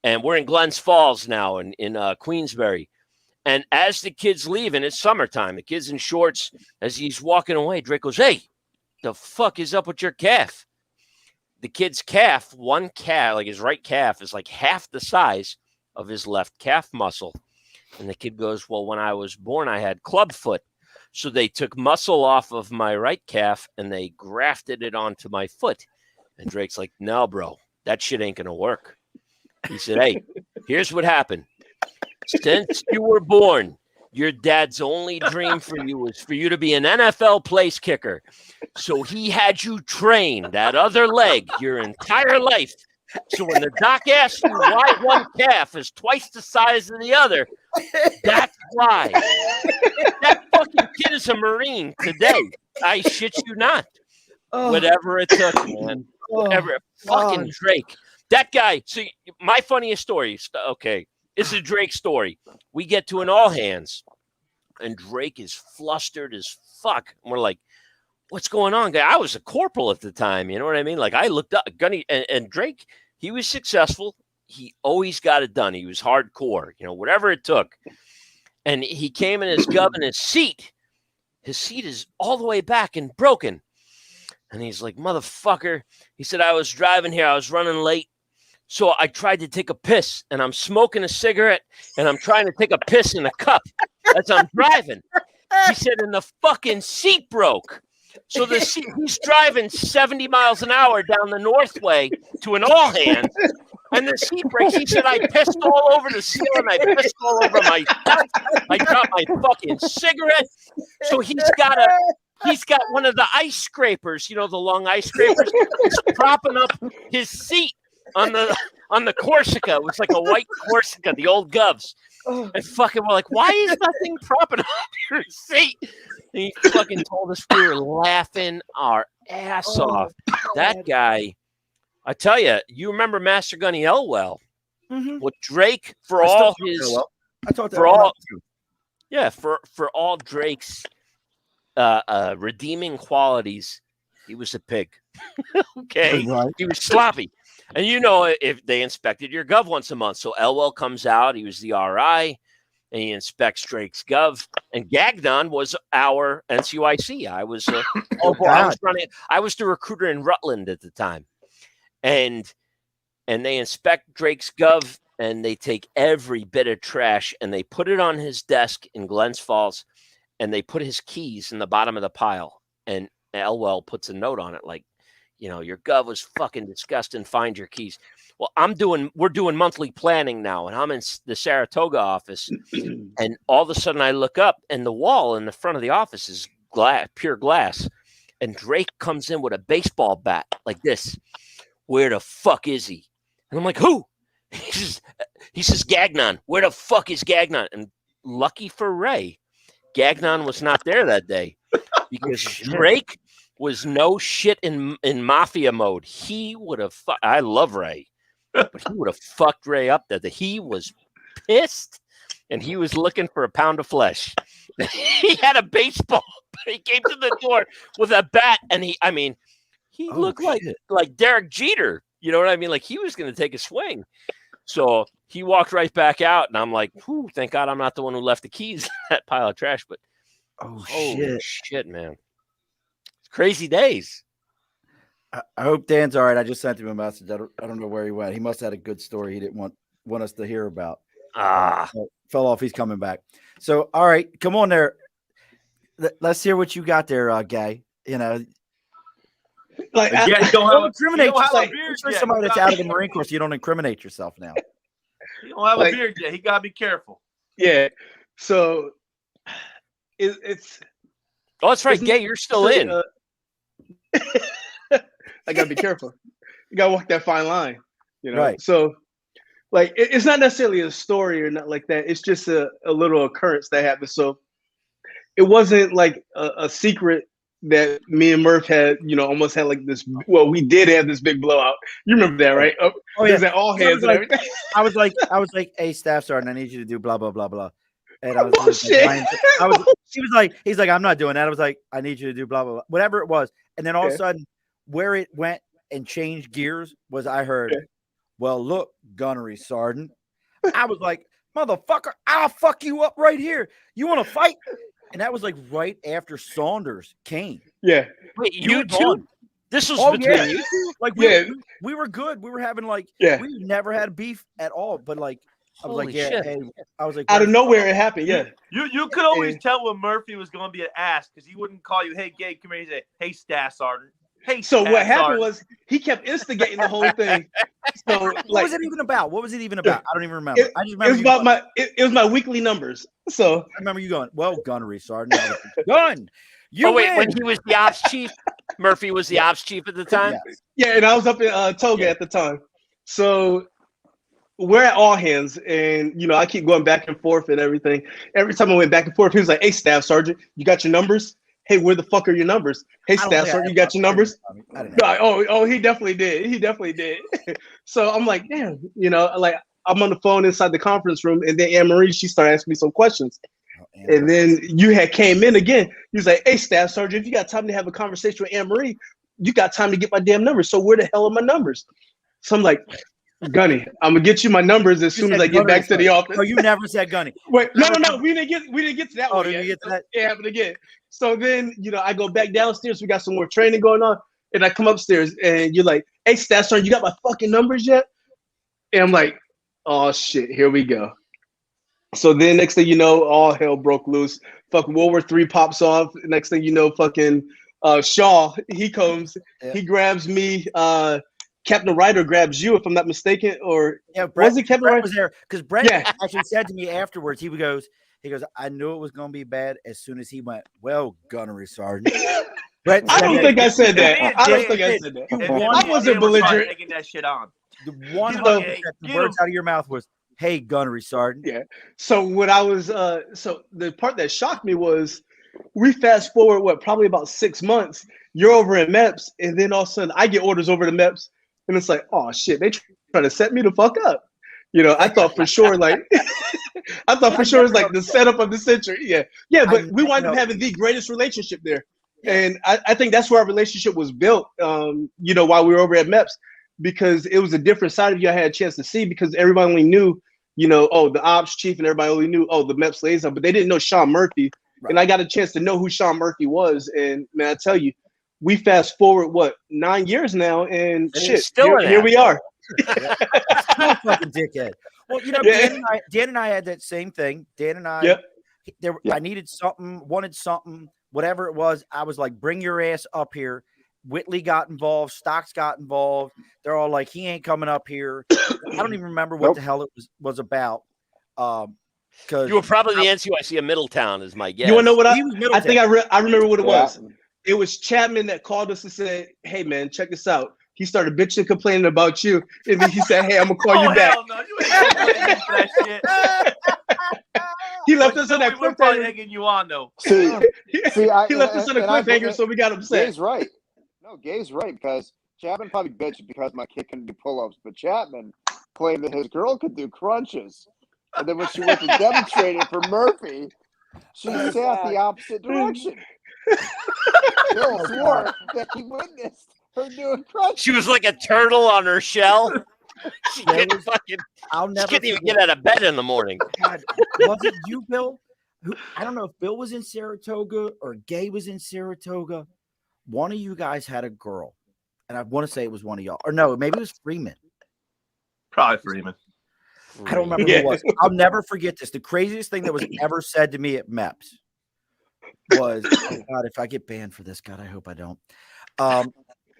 And we're in Glens Falls now in Queensbury. And as the kid's leaving, it's summertime. The kid's in shorts. As he's walking away, Drake goes, hey, the fuck is up with your calf? The kid's calf, one calf, like his right calf, is like half the size of his left calf muscle. And the kid goes, well, when I was born, I had club foot. So they took muscle off of my right calf and they grafted it onto my foot. And Drake's like, no, bro, that shit ain't going to work. He said, hey, here's what happened. Since you were born, your dad's only dream for you was for you to be an NFL place kicker. So he had you train that other leg your entire life. So when the doc asks you why one calf is twice the size of the other, that's why. That fucking kid is a Marine today. I shit you not. Whatever it took, man. Whatever. Fucking Drake. That guy. See, my funniest story. Okay. It's a Drake story. We get to an all hands, and Drake is flustered as fuck. And we're like, what's going on, guy? I was a corporal at the time. You know what I mean? Like, I looked up Gunny and Drake. He was successful. He always got it done. He was hardcore, you know, whatever it took. And he came in his governor's seat. His seat is all the way back and broken. And he's like, motherfucker. He said, I was driving here. I was running late. So I tried to take a piss, and I'm smoking a cigarette, and I'm trying to take a piss in a cup as I'm driving. He said, and the fucking seat broke. So the seat, he's driving 70 miles an hour down the Northway to an all hands, and the seat breaks. He said, I pissed all over the ceiling. I pissed all over my cup. I dropped my fucking cigarette. So he's got one of the ice scrapers, the long ice scrapers, propping up his seat on the Corsica. It was like a white Corsica, the old Govs. And fucking we're like, why is that thing propping up your seat? And he fucking told us we were laughing our ass off. That guy, I tell you, you remember Master Gunny Elwell? Mm-hmm. With Drake for all Drake's redeeming qualities, he was a pig. Okay, right. He was sloppy. And if they inspected your Gov once a month. So Elwell comes out, he was the RI, and he inspects Drake's Gov. And Gagnon was our NCYC. I was I was the recruiter in Rutland at the time. And they inspect Drake's Gov, and they take every bit of trash and they put it on his desk in Glens Falls, and they put his keys in the bottom of the pile. And Elwell puts a note on it like, your Gov was fucking disgusting. Find your keys. Well, we're doing monthly planning now, and I'm in the Saratoga office, and all of a sudden I look up, and the wall in the front of the office is pure glass, and Drake comes in with a baseball bat like this. Where the fuck is he? And I'm like, who? He says, Gagnon. Where the fuck is Gagnon? And lucky for Ray, Gagnon was not there that day because Drake was no shit in mafia mode. He would have I love Ray, but he would have fucked Ray up that day. He was pissed, and he was looking for a pound of flesh. He had a baseball, but he came to the door with a bat, and he looked like Derek Jeter. You know what I mean? Like he was going to take a swing. So he walked right back out, and I'm like, thank God I'm not the one who left the keys in that pile of trash. But shit, man. Crazy days. I hope Dan's all right. I just sent him a message. I don't know where he went. He must have had a good story he didn't want us to hear about. Fell off. He's coming back. So, all right, come on there. Let's hear what you got there, Gay. Like, don't incriminate yourself. For somebody that's out of the Marine Corps, so you don't incriminate yourself now. You don't have a beard yet. He gotta be careful. Yeah. So it's. Oh, that's right, Gay. You're still in. I gotta be careful. You gotta walk that fine line, Right. So, like, it's not necessarily a story or not like that. It's just a little occurrence that happened. So, it wasn't like a secret that me and Murph had. Almost had like this. Well, we did have this big blowout. You remember that, right? Oh yeah. At all hands and everything. I was like, hey, Staff Sergeant, I need you to do blah blah blah blah. And I was he's like, I'm not doing that. I was like, I need you to do blah, blah, blah, whatever it was. And then all of a sudden, where it went and changed gears was I heard, well, look, Gunnery Sergeant. I was like, motherfucker, I'll fuck you up right here. You want to fight? And that was like right after Saunders came. Yeah. Wait, you too? This was between you two? Like, we were good. We were having we never had beef at all. But like, I was I was like, out of nowhere it happened. Yeah. You could always tell when Murphy was going to be an ass because he wouldn't call you, hey, Gay, come here. He'd say, hey, Staff Sergeant. Hey, so what happened was he kept instigating the whole thing. So what was it even about? I don't even remember. I just remember it was my weekly numbers. So I remember you going, well, Gunnery Sergeant, gun. You wait, when he was the ops chief, Murphy was the ops chief at the time? Yeah, and I was up in Toga at the time. So we're at all hands, and I keep going back and forth and everything. Every time I went back and forth, he was like, hey, Staff Sergeant, you got your numbers? Hey, where the fuck are your numbers? Hey, Staff Sergeant, you got your numbers? Oh, he definitely did. He definitely did. So I'm like, damn, like I'm on the phone inside the conference room, and then Anne Marie, she started asking me some questions. And then you had came in again. He was like, hey, Staff Sergeant, if you got time to have a conversation with Anne Marie, you got time to get my damn numbers. So where the hell are my numbers? So I'm like, Gunny, I'm gonna get you my numbers as soon as I get back to the office. Oh, you never said Gunny. Wait, no. We didn't get to that one. Did you get to that? It happened again. So then, I go back downstairs. We got some more training going on. And I come upstairs and you're like, hey, Stat Sergeant, you got my fucking numbers yet? And I'm like, oh shit, here we go. So then next thing you know, all hell broke loose. Fucking World War III pops off. Next thing you know, fucking Shaw, he comes, he grabs me. Captain Ryder grabs you, if I'm not mistaken, or Brett, was it Captain Brett Ryder? was there because Brett actually said to me afterwards. He goes, I knew it was going to be bad as soon as he went, well, Gunnery Sergeant. Brett I don't think I said that. I don't think I said that. I wasn't belligerent. Taking that shit on. The 100% the words out of your mouth was, hey, Gunnery Sergeant. Yeah. So what I was, so the part that shocked me was we fast forward, probably about 6 months. You're over in MEPS, and then all of a sudden I get orders over to MEPS, and it's like, oh shit, they trying to set me the fuck up. I thought for sure, like, I thought for sure it's like the setup of the century. Yeah, but we wound up having the greatest relationship there. And I think that's where our relationship was built, while we were over at MEPS, because it was a different side of you I had a chance to see, because everybody only knew, the ops chief, and everybody only knew, the MEPS liaison, but they didn't know Sean Murphy. Right. And I got a chance to know who Sean Murphy was. And man, I tell you, we fast forward, 9 years now, and shit, here we are. Fucking dickhead. Well, Dan and I had that same thing. Dan and I, I needed something, wanted something, whatever it was. I was like, bring your ass up here. Whitley got involved. Stocks got involved. They're all like, he ain't coming up here. I don't even remember what the hell it was about. You were probably the NCOIC of Middletown, is my guess. You want to know what I think? I remember what it was. It was Chapman that called us and said, hey, man, check this out. He started bitching and complaining about you. And then he said, hey, I'm going to call you back. No, you ain't that shit. He left us on that cliffhanger. Probably egging you on, though. See, he left us on a cliffhanger, so we got upset. Gay's right. No, Gay's right, because Chapman probably bitched because my kid couldn't do pull-ups, but Chapman claimed that his girl could do crunches. And then when she went to demonstrate it for Murphy, she sat the opposite direction. Bill swore that he witnessed her doing crunches. She was like a turtle on her shell. She couldn't even get out of bed in the morning. God, was it you, Bill? I don't know if Bill was in Saratoga or Gay was in Saratoga. One of you guys had a girl, and I want to say it was one of y'all. Or no, maybe it was Freeman. Probably Freeman. I don't remember who it was. I'll never forget this. The craziest thing that was ever said to me at MEPS was, oh God, if I get banned for this, God, I hope I don't.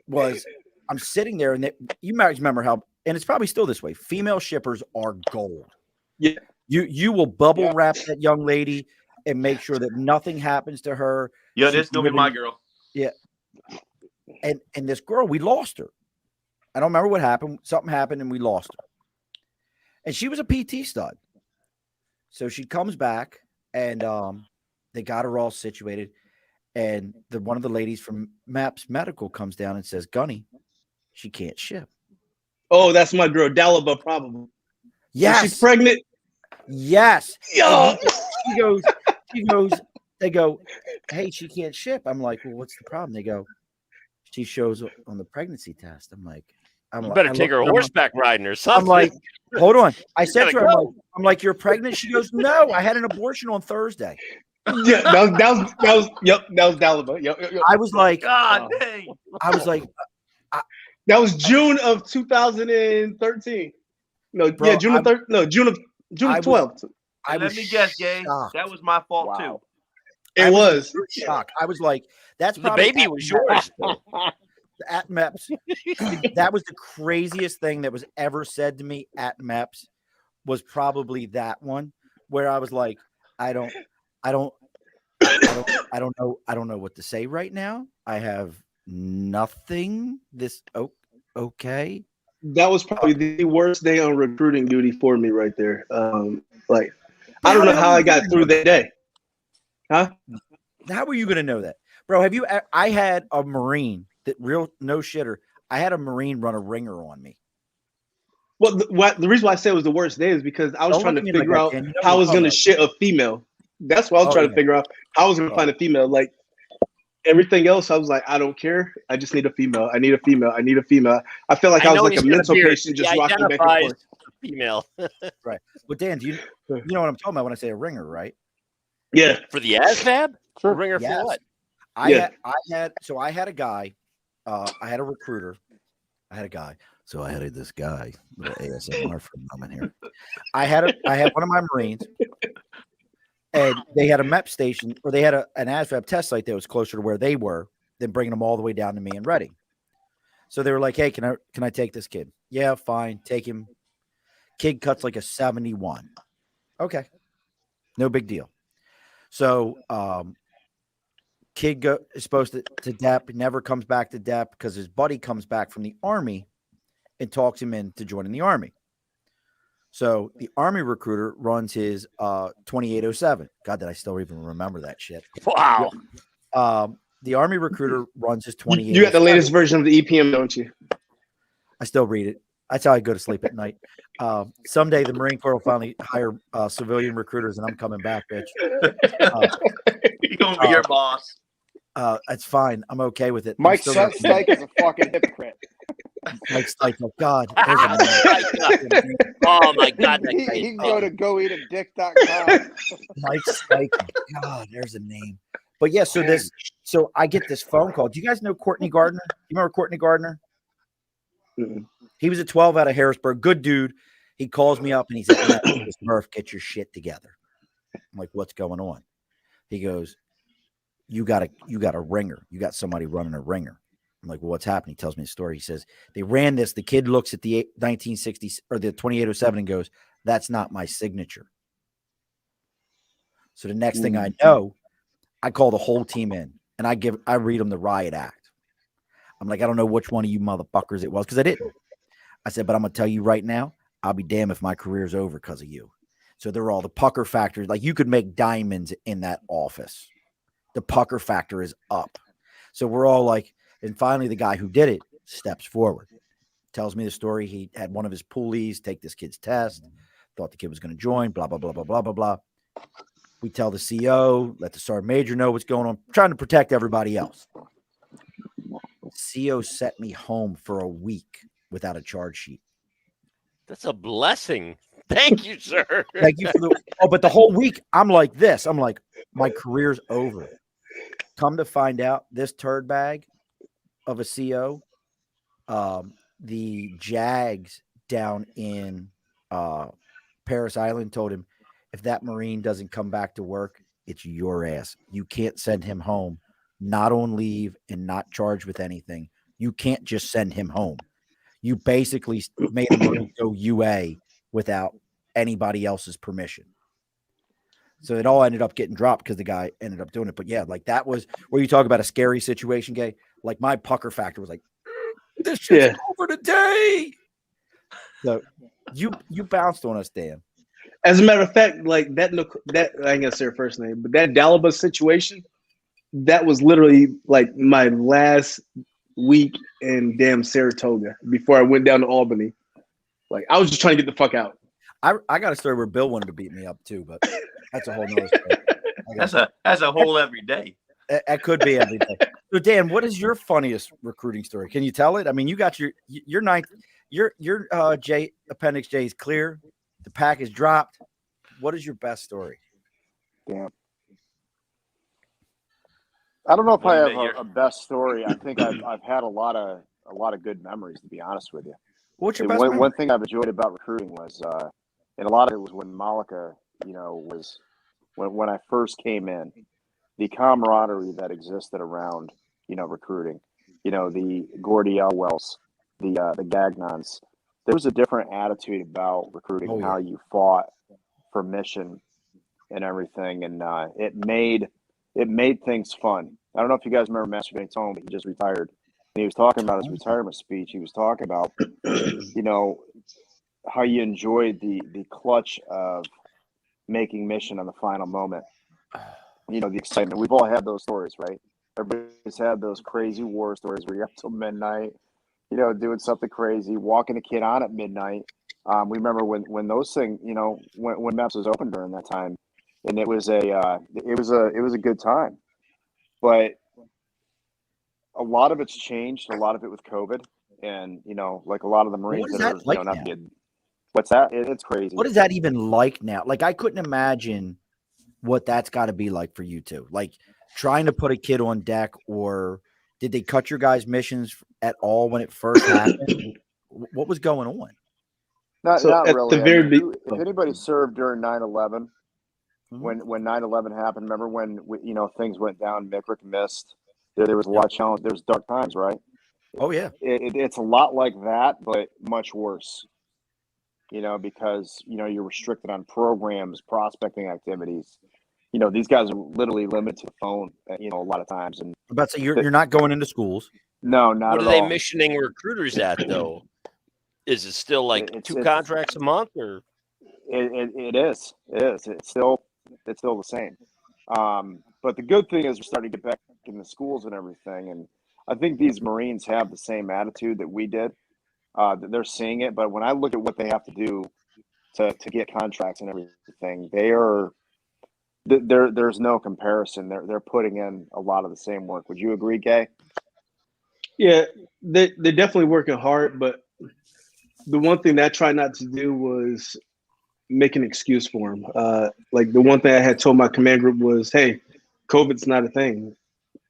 Was I'm sitting there, and you might remember how, and it's probably still this way. Female shippers are gold. Yeah, you will bubble wrap that young lady and make sure that nothing happens to her. Yeah, this is gonna be my girl. Yeah, and this girl, we lost her. I don't remember what happened. Something happened, and we lost her. And she was a PT stud. So she comes back, and they got her all situated. And one of the ladies from MAPS Medical comes down and says, Gunny, she can't ship. Oh, that's my girl, Dalaba, probably. Yes. She's pregnant. Yes. Yo. She goes, they go, hey, she can't ship. I'm like, well, what's the problem? They go, she shows on the pregnancy test. I'm like, you better take her horseback riding or something. I'm like, hold on. I said to her, I'm like, you're pregnant? She goes, no, I had an abortion on Thursday. Yeah, that was Dalaba. Yep. I was like, God dang. I was like, that was June of 2013. No, bro, yeah, June of 12th. Let me guess, Gay. That was my fault too. It was shocked. I was like, that's the baby was yours. At MEPS, that was the craziest thing that was ever said to me at MEPS. Was probably that one where I was like, I don't know what to say right now. I have nothing. Okay. That was probably the worst day on recruiting duty for me right there. I don't know how I got through that day. Huh? How were you going to know that? Bro, I had a Marine that no shitter. I had a Marine run a ringer on me. Well, the reason why I said it was the worst day is because I was trying to figure out how I was going to shit a female. That's what I was trying to figure out. How I was going to find a female. Like everything else, I was like, I don't care. I just need a female. I need a female. I need a female. I feel like I was like a mental patient just rocking back and forth. Female. Right. But Dan, do you know what I'm talking about when I say a ringer, right? Yeah. For the ASVAB? Sure. Ringer for what? I had a guy I had a recruiter. I had a guy. So I had this guy, little ASMR for a moment here. I had one of my Marines, and they had a MEP station, or they had an ASVAB test site that was closer to where they were than bringing them all the way down to me in Reading. So they were like, "Hey, can I take this kid?" Yeah, fine, take him. Kid cuts like a 71. Okay, no big deal. So kid is supposed to DEP, never comes back to DEP because his buddy comes back from the Army and talks him into joining the Army. So the Army recruiter runs his 2807. God, did I still even remember that shit? Wow. The Army recruiter runs his 2807. You got the latest version of the EPM, don't you? I still read it. That's how I go to sleep at night. Someday the Marine Corps will finally hire civilian recruiters, and I'm coming back, bitch. You're gonna be your boss. That's fine. I'm okay with it. Mike Stike is a fucking hypocrite. Mike Stike. Oh God. Oh my God. That He guy can is go to big. goeatidick.com. Mike Stike. God, there's a name. But yeah, so I get this phone call. Do you guys know Courtney Gardner? You remember Courtney Gardner? Mm-mm. He was a 12 out of Harrisburg. Good dude. He calls me up and he's like, Murph, get your shit together. I'm like, what's going on? He goes, you got a ringer. You got somebody running a ringer. I'm like, well, what's happening? He tells me the story. He says, they ran this. The kid looks at the 1960s or the 2807 and goes, that's not my signature. So the next thing I know, I call the whole team in and I read them the riot act. I'm like, I don't know which one of you motherfuckers it was because I didn't. I said, but I'm going to tell you right now, I'll be damned if my career's over because of you. So they're all the pucker factors. Like you could make diamonds in that office. The pucker factor is up. So we're all like, and finally the guy who did it steps forward, tells me the story. He had one of his pulleys take this kid's test, thought the kid was going to join, blah, blah, blah, blah, blah, blah, blah. We tell the CO, let the sergeant major know what's going on, trying to protect everybody else. CO sent me home for a week without a charge sheet. That's a blessing. Thank you, sir. Thank you for but the whole week I'm like this. I'm like, my career's over. Come to find out, this turd bag of a CO, the JAGs down in Paris Island told him, if that Marine doesn't come back to work, it's your ass. You can't send him home, not on leave and not charged with anything. You can't just send him home. You basically made him go UA without anybody else's permission. So it all ended up getting dropped because the guy ended up doing it. But yeah, like that was where you talk about a scary situation, Gay. Like my pucker factor was like, this shit's over today. So you bounced on us, Dan. As a matter of fact, like that I ain't gonna say her first name, but that Dalaba situation, that was literally like my last week in damn Saratoga before I went down to Albany. Like I was just trying to get the fuck out. I got a story where Bill wanted to beat me up too, but that's a whole nother story. That's a whole every day. That could be every day. So Dan, what is your funniest recruiting story? Can you tell it? I mean, you got your ninth, your J appendix J is clear. The pack is dropped. What is your best story? Damn. I don't know if I have a best story. I think I've had a lot of good memories, to be honest with you. What's your And best one thing I've enjoyed about recruiting was, and a lot of it was when Malika, was when I first came in, the camaraderie that existed around, recruiting, the Gordy Elwells, the Gagnons. There was a different attitude about recruiting and how you fought for mission and everything, and it made things fun. I don't know if you guys remember Master Benny Tone, but he just retired. And he was talking about his retirement speech. He was talking about, how you enjoyed the clutch of making mission on the final moment. The excitement. We've all had those stories, right? Everybody's had those crazy war stories where you're up till midnight, doing something crazy, walking a kid on at midnight. We remember when those things, when MEPS was open during that time, and it was a good time. But a lot of it's changed. A lot of it with COVID, and like a lot of the Marines that are like not now? good. What's that? It's crazy. What is that even like now? Like I couldn't imagine what that's got to be like for you two. Like trying to put a kid on deck, or Did they cut your guys' missions at all when it first happened? What was going on? Not at really. the very If anybody served during 9/11, Mhm. when 9/11 happened, remember when things went down, MICRIC missed. There was a lot of challenge. There was dark times, right? Oh yeah. It's a lot like that, but much worse. Because you're restricted on programs, prospecting activities. These guys are literally limited to the phone. A lot of times, and I'm about to say you're not going into schools. no, not What at are they all. missioning recruiters at though? Is it still like It's- two it's- contracts a month or? It is. It's still the same. But the good thing is we're starting to get back in the schools and everything, and I think these Marines have the same attitude that we did. They're seeing it, but when I look at what they have to do to get contracts and everything, there's no comparison. They're putting in a lot of the same work. Would you agree, Gay? Yeah, they're definitely working hard, but the one thing that I tried not to do was make an excuse for them. Like the one thing I had told my command group was, "Hey, COVID's not a thing,"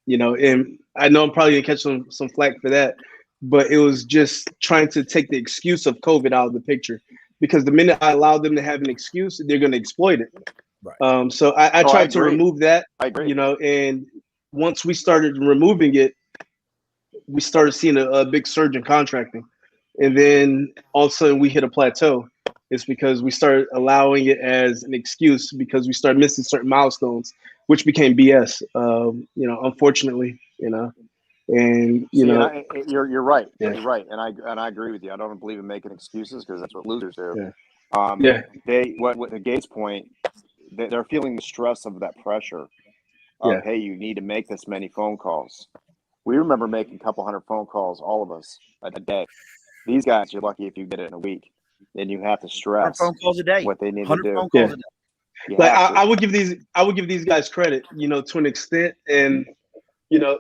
and I know I'm probably gonna catch some flack for that, but it was just trying to take the excuse of COVID out of the picture, because the minute I allow them to have an excuse, they're gonna exploit it. Right. So I Oh, I tried to agree. remove that, I agree. and once we started removing it, we started seeing a big surge in contracting. And then all of a sudden we hit a plateau. It's because we started allowing it as an excuse because we started missing certain milestones, which became BS. Unfortunately, and See, you're right. Yeah. You're right, and I agree with you. I don't believe in making excuses because that's what losers do. Yeah. Yeah. What the Gates point, they're feeling the stress of that pressure of, Yeah. hey, you need to make this many phone calls. We remember making a couple hundred phone calls, all of us, a day. These guys, you're lucky if you get it in a week. Then you have to 100 stress phone calls a day. what they need to 100 do. phone calls a day. You Like have to. I would give these guys credit, to an extent, and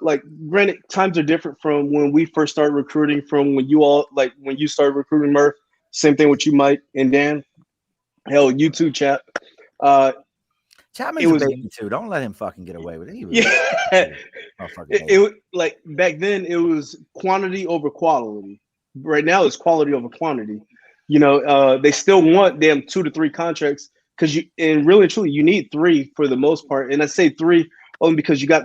like granted, times are different from when we first started recruiting, from when you started recruiting, Murph. Same thing with you, Mike and Dan. Hell, you too, Chap. Chapman's It was- a baby too. Don't let him fucking get away with it. He was Yeah. motherfucking baby. It like back then it was quantity over quality. Right now it's quality over quantity. They still want damn 2 to 3 contracts because and really and truly you need 3 for the most part. And I say 3 only because you got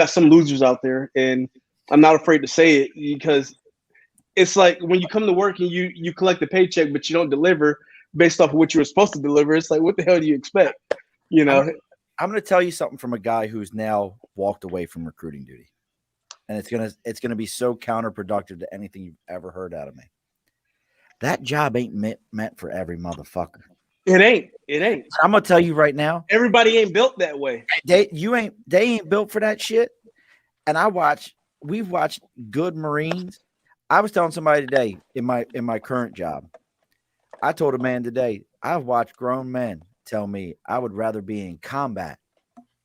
some losers out there, and I'm not afraid to say it, because it's like when you come to work and you collect a paycheck but you don't deliver based off of what you were supposed to deliver. It's like, what the hell do you expect? I'm going to tell you something from a guy who's now walked away from recruiting duty, and it's gonna be so counterproductive to anything you've ever heard out of me. That job ain't meant for every motherfucker. It ain't. I'm gonna tell you right now, Everybody ain't built that way. they ain't built for that shit. And we've watched good Marines. I was telling somebody today in my current job. I told a man today, I've watched grown men tell me I would rather be in combat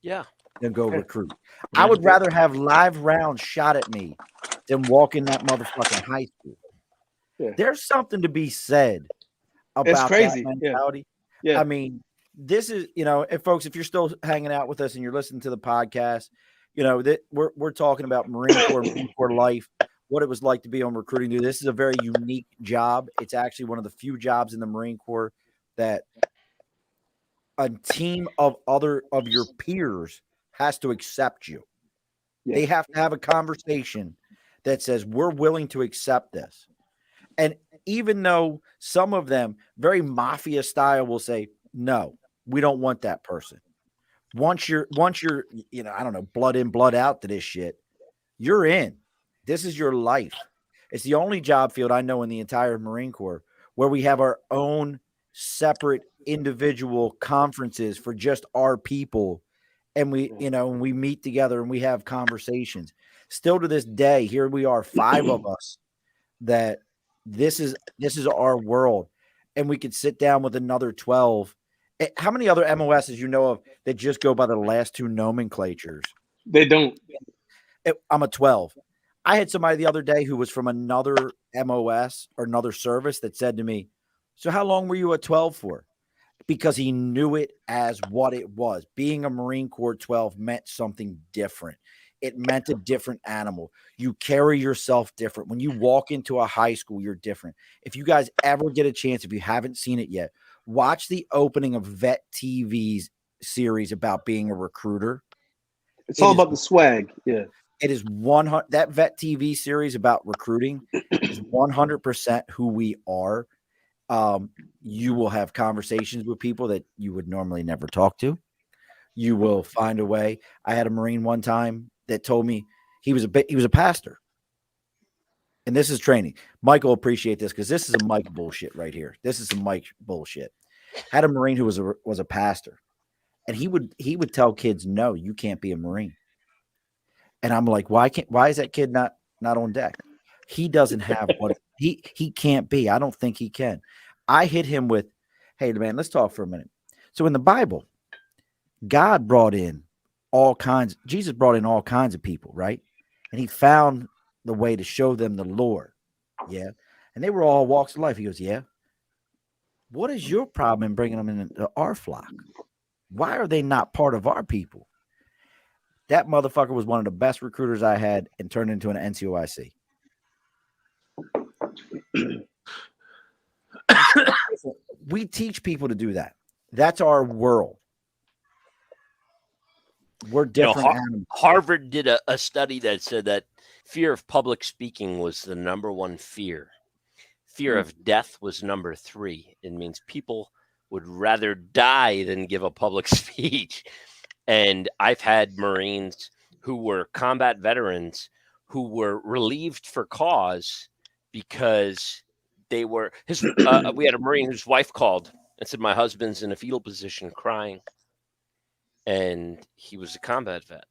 than go recruit. I would rather have live rounds shot at me than walk in that motherfucking high school. Yeah. There's something to be said about crazy. that mentality. Yeah. I mean, this is, and folks, if you're still hanging out with us and you're listening to the podcast, that we're talking about Marine Corps life, what it was like to be on recruiting duty. This is a very unique job. It's actually one of the few jobs in the Marine Corps that a team of your peers has to accept you. Yeah. They have to have a conversation that says we're willing to accept this. And even though some of them very mafia style will say, no, we don't want that person. Once you're, I don't know, blood in, blood out to this shit, you're in. This is your life. It's the only job field I know in the entire Marine Corps where we have our own separate individual conferences for just our people. And we meet together and we have conversations. Still to this day, here we are, 5 of us that this is our world. And we could sit down with another 12. How many other MOSs you know of that just go by the last 2 nomenclatures? They don't. I'm a 12. I had somebody the other day who was from another MOS or another service that said to me, so how long were you a 12 for? Because he knew it as what it was. Being a Marine Corps 12 meant something different. it meant a different animal. You carry yourself different. When you walk into a high school, you're different. If you guys ever get a chance, if you haven't seen it yet, watch the opening of Vet TV's series about being a recruiter. It's all about the swag. Yeah. It is 100. That Vet TV series about recruiting is 100% who we are. You will have conversations with people that you would normally never talk to. You will find a way. I had a Marine one time that told me he was a pastor. And this is training. Mike will appreciate this because this is a Mike bullshit right here. This is some Mike bullshit. Had a Marine who was a pastor. And he would tell kids, no, you can't be a Marine. And I'm like, why is that kid not on deck? He doesn't have what he can't be. I don't think he can. I hit him with, hey man, let's talk for a minute. So in the Bible, God brought in Jesus brought in all kinds of people, right? And he found the way to show them the Lord. Yeah. And they were all walks of life. He goes, yeah. What is your problem in bringing them into our flock? Why are they not part of our people? That motherfucker was one of the best recruiters I had and turned into an NCOIC. We teach people to do that. That's our world. We're different animals. Harvard did a study that said that fear of public speaking was the number one fear. Fear of death was number 3. It means people would rather die than give a public speech. And I've had Marines who were combat veterans who were relieved for cause because they were we had a Marine whose wife called and said, my husband's in a fetal position crying. And he was a combat vet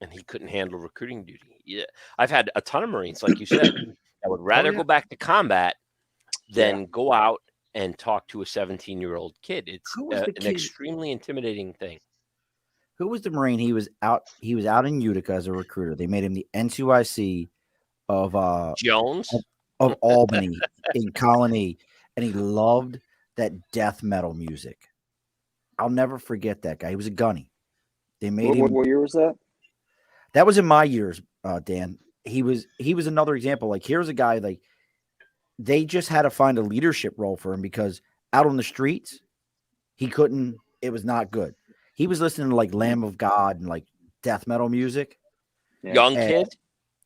and he couldn't handle recruiting duty. Yeah. I've had a ton of Marines, like you said, that would rather go back to combat than go out and talk to a 17-year-old kid. It's an extremely intimidating thing. Who was the Marine? He was out in Utica as a recruiter. They made him the NCOIC of Jones of Albany in Colony, and he loved that death metal music. I'll never forget that guy. He was a gunny. They made him. What year was that? That was in my years, Dan. He was another example. Like, here's a guy, like, they just had to find a leadership role for him because out on the streets, he couldn't. It was not good. He was listening to like Lamb of God and like death metal music. Yeah. Young kid?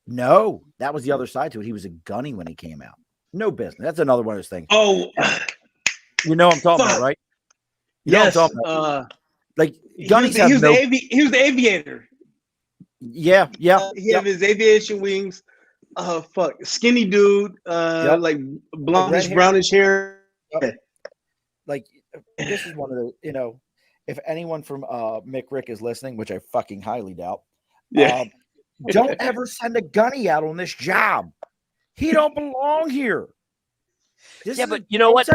No, that was the other side to it. He was a gunny when he came out. No business. That's another one of those things. Oh, you know what I'm talking about, right? You yes. Know what I'm talking about. Like gunnies he was the aviator. Yeah. He had his aviation wings. Skinny dude. Like blondish, brownish hair. Yep. Like this is one of the, you know, if anyone from Mick Rick is listening, which I fucking highly doubt, don't ever send a gunny out on this job. He don't belong here. But you know what?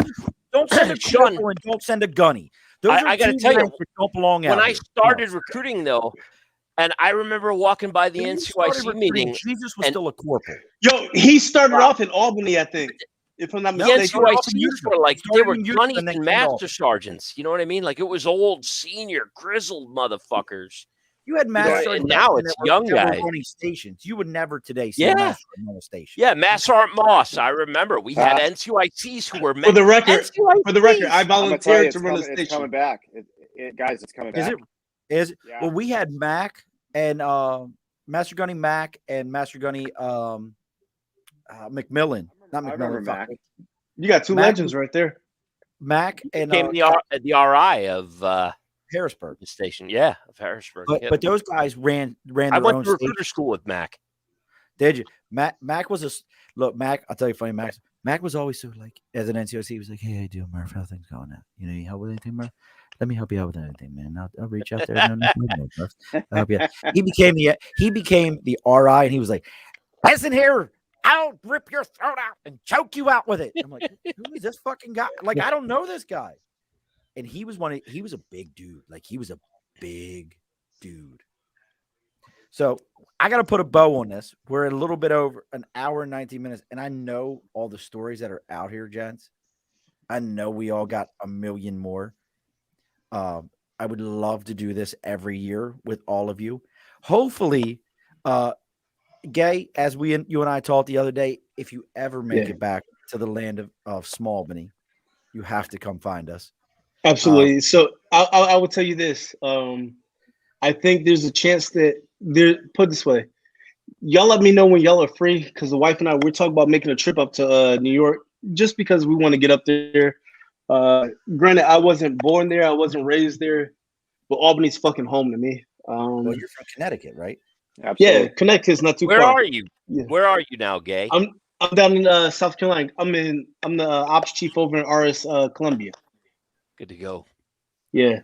Don't send a corporal and don't send a gunny. I got to tell you, don't belong out when I here. started recruiting, though, and I remember walking by the NCOIC meeting. Jesus was still a corporal. Yo, he started off in Albany, I think. If I'm not mistaken, NCOICs were like they were gunnies and master sergeants. You know what I mean? Like it was old, senior, grizzled motherfuckers. You had master sergeants, and now it's young guys running stations. You would never today see a master sergeant on a station. Yeah, Mass Sergeant Moss. I remember we had NCOICs who were for the record, I volunteered to run a station. It's coming back, guys. It's coming back. Is it? Yeah. Well, we had Mac and Master Gunny Mac and Master Gunny McMillan. Not McMillan. I remember Mac. You got two legends right there. Mac and became the RI of Harrisburg station. Yeah, of Harrisburg. But those guys ran their I went own to recruiter school with Mac. Did you? Mac was Mac. I'll tell you funny. Mac was always so like as an NCOC. He was like, "Hey, how you doing, Murph? How things going now? You know, you help with anything, Murph? Let me help you out with anything, man. I'll reach out there. No, Murph. I'll help you out." He became the RI, and he was like, "Listen here, I'll rip your throat out and choke you out with it." I'm like, "Who is this fucking guy? Like, I don't know this guy." And he was a big dude. Like, he was a big dude. So I got to put a bow on this. We're a little bit over an hour and 19 minutes. And I know all the stories that are out here, gents. I know we all got a million more. I would love to do this every year with all of you. Hopefully Gay, as you and I talked the other day, if you ever make Yeah. it back to the land of Smallbany, you have to come find us. Absolutely. So I will tell you this. I think there's a chance that put it this way. Y'all let me know when y'all are free because the wife and I we're talking about making a trip up to New York just because we want to get up there. Granted, I wasn't born there, I wasn't raised there, but Albany's fucking home to me. Well, you're from Connecticut, right? Absolutely. Yeah, Connecticut's not too Where far. are you? Yeah. Where are you now, Gay? I'm down in South Carolina. I'm the ops chief over in RS Columbia. Good to go. Yeah.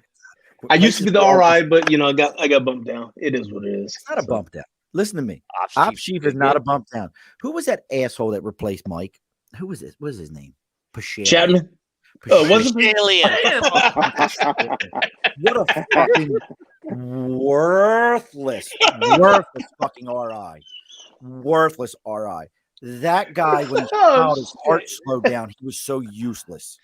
I used to be the RI, but I got bumped down. It is what it is. It's not a bump down. Listen to me. Ops Ops chief chief is not a bump down. Who was that asshole that replaced Mike? Who was this? What is his name? Pashan. Chapman. Oh, wasn't it? Alien. What a fucking worthless fucking RI. Worthless RI. That guy, when he out, his heart slowed down. He was so useless.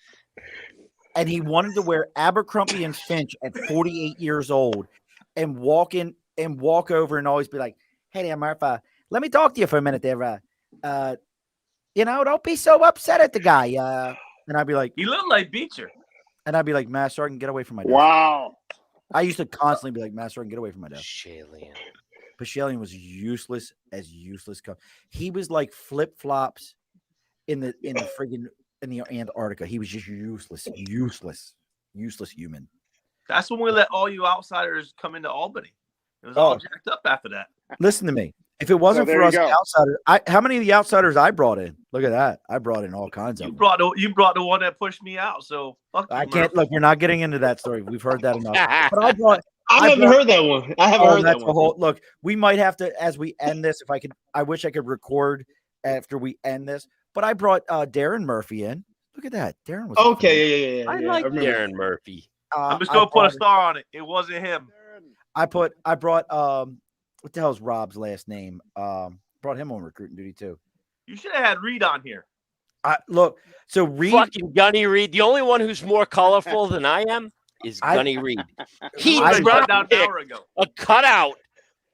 And he wanted to wear Abercrombie and Finch at 48 years old and walk over and always be like, hey there, Murph, let me talk to you for a minute there. Don't be so upset at the guy. And I'd be like, He looked like Beecher. and I'd be like, Master, I can get away from my desk. Wow. I used to constantly be like, Master, I can get away from my desk. Alien. Pashalian was useless as useless. He was like flip flops in the Antarctica. He was just useless human. That's when we let all you outsiders come into Albany. It was all jacked up after that. Listen to me. If it wasn't there for you us, go. the outsiders, how many of the outsiders I brought in? Look at that. I brought in all kinds of You them. brought the one that pushed me out. So fuck I you, can't Murph. look. We're not getting into that story. We've heard that enough. But I haven't heard that one. I haven't heard that that's one. a whole look. We might have to, as we end this, I wish I could record after we end this. But I brought Darren Murphy in. Look at that. Darren was Okay, yeah. I like remember. Darren Murphy. I'm just gonna put a star on it. It wasn't him. I brought what the hell's Rob's last name? Brought him on recruiting duty too. You should have had Reed on here. Look, so Reed, Fucking Gunny Reed. The only one who's more colorful than I am is Gunny Reed. He I was shut down an hour ago. a cutout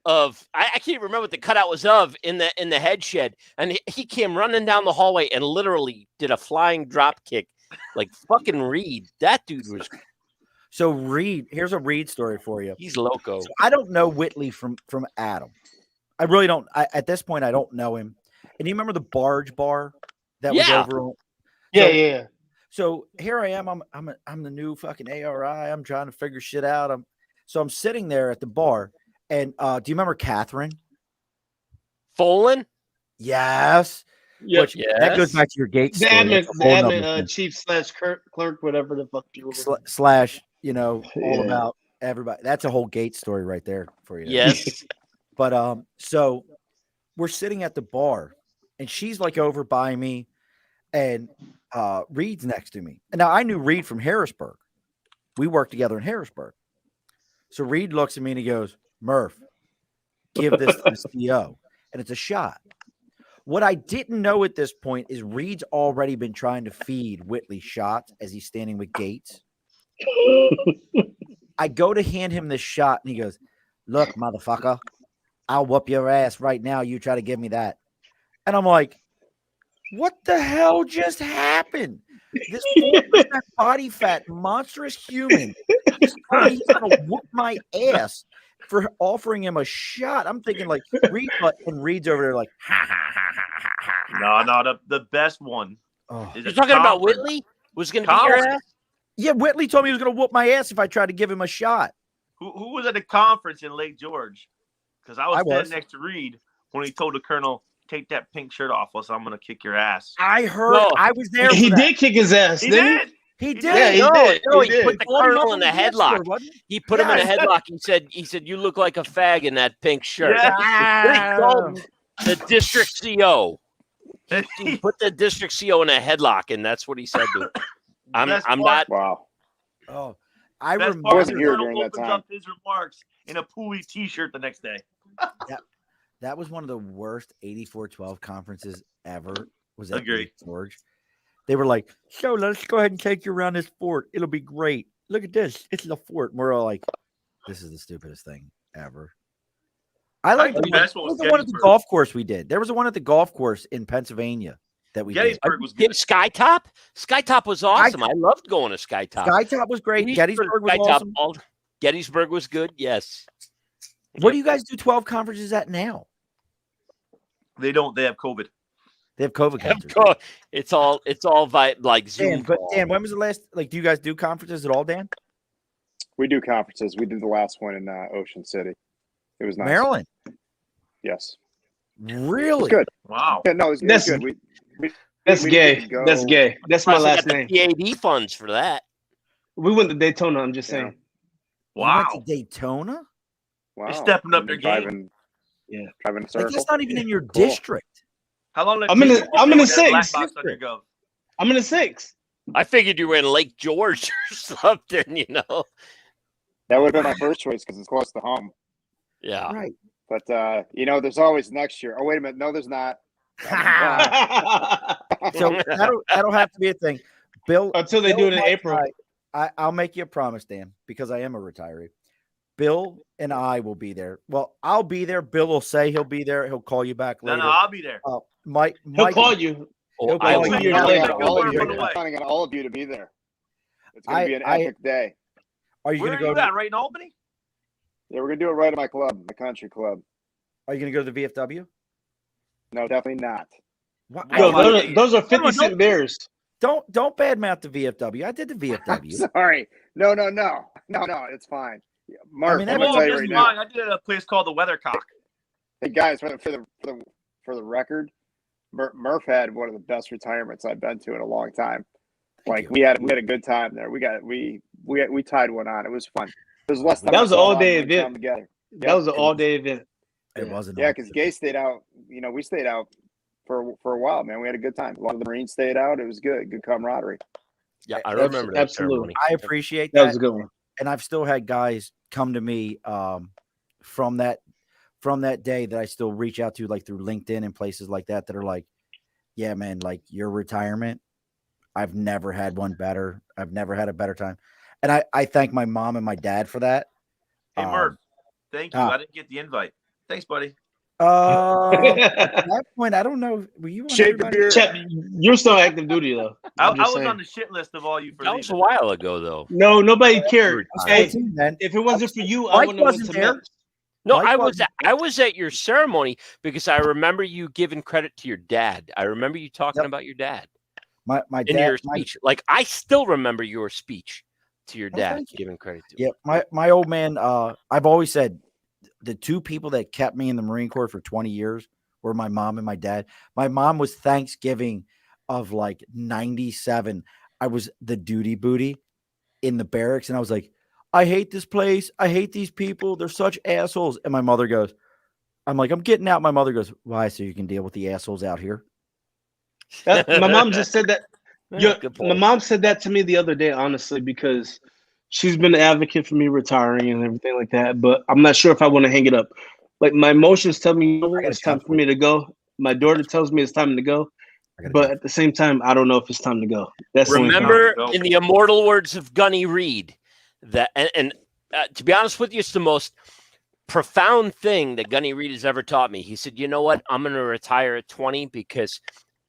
of I can't remember what the cutout was of in the head shed, and he came running down the hallway and literally did a flying drop kick like fucking Reed. That dude was so Reed. Here's a Reed story for you. he's loco. So I don't know Whitley from Adam. I really don't. At this point, I don't know him. And you remember the barge bar that was over on? Yeah. So here I am. I'm the new fucking ARI. I'm trying to figure shit out. I'm sitting there at the bar, and do you remember Catherine? Folan? Yes. Yep. Which that goes back to your gate The story. admin chief / clerk, whatever the fuck you were. Slash, all about everybody. That's a whole gate story right there for you. Yes. But so we're sitting at the bar, and she's like over by me, and Reed's next to me. And now I knew Reed from Harrisburg. We worked together in Harrisburg. So Reed looks at me and he goes, Murph, give this to the CO. And it's a shot. What I didn't know at this point is Reed's already been trying to feed Whitley shots as he's standing with Gates. I go to hand him this shot, and he goes, look, motherfucker, I'll whoop your ass right now. You try to give me that. And I'm like, what the hell just happened? This 4% body fat, monstrous human is going to whoop my ass for offering him a shot. I'm thinking like Reed, and Reed's over there like, ha, ha, ha, ha, ha, ha. No, the best one. Oh. Is You're a talking about conference. Whitley? Was going to beat your ass? Yeah, Whitley told me he was going to whoop my ass if I tried to give him a shot. Who was at the conference in Lake George? Because I was standing was. next to Reed when he told the colonel, take that pink shirt off, or else I'm going to kick your ass. I heard. No. I was there. He for that. did kick his ass. He didn't did. He did. Yeah, he no, did. no, He he did. put the Called him colonel up in the on the headlock. Twitter, wasn't He put him in a Yeah. headlock. He said, you look like a fag in that pink shirt. Yeah. Then he called the district CO. He put the district CO in a headlock, and that's what he said to him. I'm not. Wow. Oh, I Best remember. part, wasn't the here colonel during that opens time. up his remarks in a Pooey t-shirt the next day. That was one of the worst 84-12 conferences ever. Was at Agree. Lake George. They were like, so let's go ahead and take you around this fort. It'll be great. Look at this. It's the fort. And we're all like, this is the stupidest thing ever. I like the the best one, one was the one at the Gettysburg. golf course we did. There was one at the golf course in Pennsylvania that we did. Gettysburg was Did good. Skytop? Skytop was awesome. I loved going to Skytop. Skytop was great. We used to go to Gettysburg was Skytop awesome. Gettysburg was good. Yes. What do you guys do 12 conferences at now? They don't. They have COVID. They have COVID conferences. It's all like Zoom. Dan, when was the last? Like, do you guys do conferences at all, Dan? We do conferences. We did the last one in Ocean City. It was nice. Maryland. Yes. Really? It's good. Wow. Yeah, no, it was good. That's we gay. didn't go- That's gay. That's my Plus, I last got name. the PAD funds for that. We went to Daytona. I'm just saying. You Wow. went to Daytona? Wow. They're stepping up their game. Driving, Yeah. driving a Like, circle. that's not even in your Cool. district. How long? did it I'm in take the- you I'm in the with that black six. box on your Gov? I'm in the 6. I figured you were in Lake George or something, you know. That would have been my first choice because it's close to home. Yeah. Right. But there's always next year. Oh, wait a minute. No, there's not. So that'll have to be a thing. Bill, Until they do it in Mike, April. I'll make you a promise, Dan, because I am a retiree. Bill and I will be there. Well, I'll be there. Bill will say he'll be there. He'll call you back No, later. no, I'll be there. Mike, He'll call you. He'll I call will you. 2 years I'm later. counting on all of you. Run away. I'm counting on all of you to be there. It's going to be an epic day. Are you Where going are to go? you at? Right in Albany? Yeah, we're going to do it right at my club, the country club. Are you going to go to the VFW? No, definitely not. What? Yo, Why? those are 50 No, cent beers. Don't badmouth the VFW. I did the VFW. Sorry. No. It's fine. Yeah, Mark, mean, I'm that going to Oh, tell you guess right why? now. I did a place called the Weathercock. Hey, guys, for the record, Murph had one of the best retirements I've been to in a long time. Thank We had a good time there. We tied one on. It was fun. It was less than That was an all-day time event. together. That was an all-day event. It wasn't. Yeah, because Gay stayed out. We stayed out for a while, man. We had a good time. A lot of the Marines stayed out. It was good Yeah, camaraderie. I remember that Absolutely. ceremony. I appreciate That that. was a good one. And I've still had guys come to me from that day that I still reach out to, like through LinkedIn and places like that are like, yeah, man, like your retirement, I've never had one better. I've never had a better time. And I thank my mom and my dad for that. Hey, Murph, thank you. I didn't get the invite. Thanks, buddy. At that point, I don't know. Were you on Shake a everybody? beer. Chep, you're still active duty though. I I'm just was saying. on the shit list of all you for That was a leaving. while ago, though. No, nobody cared. I was Hey, 14 then. if it wasn't for you, I Mike wouldn't have went wasn't to there. Memphis. No, Mike I was at your ceremony because I remember you giving credit to your dad. I remember you talking Yep. about your dad My in dad, your speech. Like I still remember your speech to your Oh, dad, thank you. giving credit to. yeah, my old man. I've always said the two people that kept me in the Marine Corps for 20 years were my mom and my dad. My mom was Thanksgiving of like 97. I was the duty booty in the barracks, and I was like, I hate this place. I hate these people. They're such assholes. And my mother goes, I'm like, I'm getting out. My mother goes, why? So you can deal with the assholes out here. My mom just said that. Good My point. mom said that to me the other day, honestly, because she's been an advocate for me retiring and everything like that. But I'm not sure if I want to hang it up. Like my emotions tell me it's time for me to go. My daughter tells me it's time to go. But at the same time, I don't know if it's time to go. That's the only thing. Remember, Go. in the immortal words of Gunny Reed, that and to be honest with you, it's the most profound thing that Gunny Reed has ever taught me. He said, "You know what? I'm going to retire at 20 because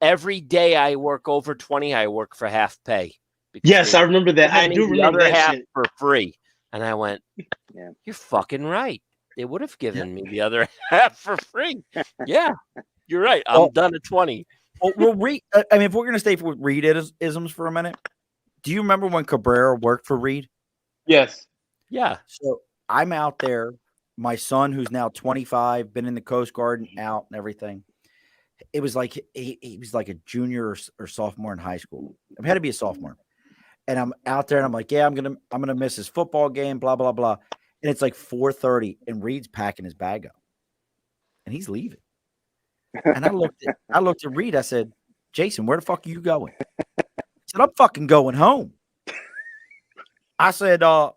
every day I work over 20, I work for half pay." Because Yes, I remember that. I do the remember other that half shit. for free. And I went, Yeah. "You're fucking right. They would have given me the other half for free." Yeah, you're right. I'm Well- done at 20. Well, Reed. I mean, if we're gonna stay with Reed isms for a minute, do you remember when Cabrera worked for Reed? Yes. Yeah. So I'm out there. My son, who's now 25, been in the Coast Guard and out and everything. It was like he was like a junior or sophomore in high school. I had to be a sophomore, and I'm out there and I'm like, yeah, I'm gonna miss his football game, blah blah blah. And it's like 4:30, and Reed's packing his bag up, and he's leaving. And I looked at Reed. I said, Jason, where the fuck are you going? He said, I'm fucking going home. I said, are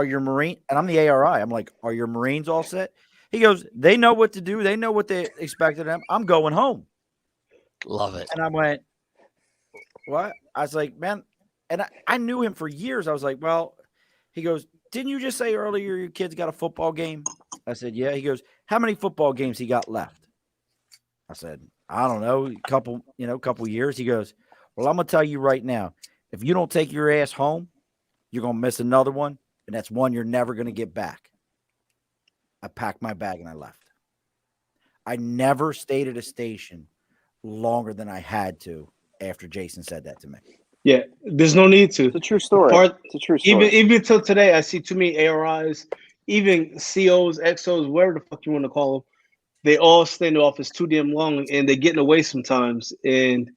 your Marine? And I'm the ARI. I'm like, are your Marines all set? He goes, they know what to do. They know what they expect of them. I'm going home. Love it. And I went, what? I was like, man, and I knew him for years. I was like, well, he goes, didn't you just say earlier your kid's got a football game? I said, yeah. He goes, how many football games he got left? I said, I don't know, couple years. He goes, well, I'm going to tell you right now, if you don't take your ass home, you're going to miss another one, and that's one you're never going to get back. I packed my bag and I left. I never stayed at a station longer than I had to after Jason said that to me. Yeah, there's no need to. It's a true story. It's a true story. Even till today, I see too many ARIs, even COs, XOs, whatever the fuck you want to call them. They all stay in the office too damn long, and they're getting away sometimes. And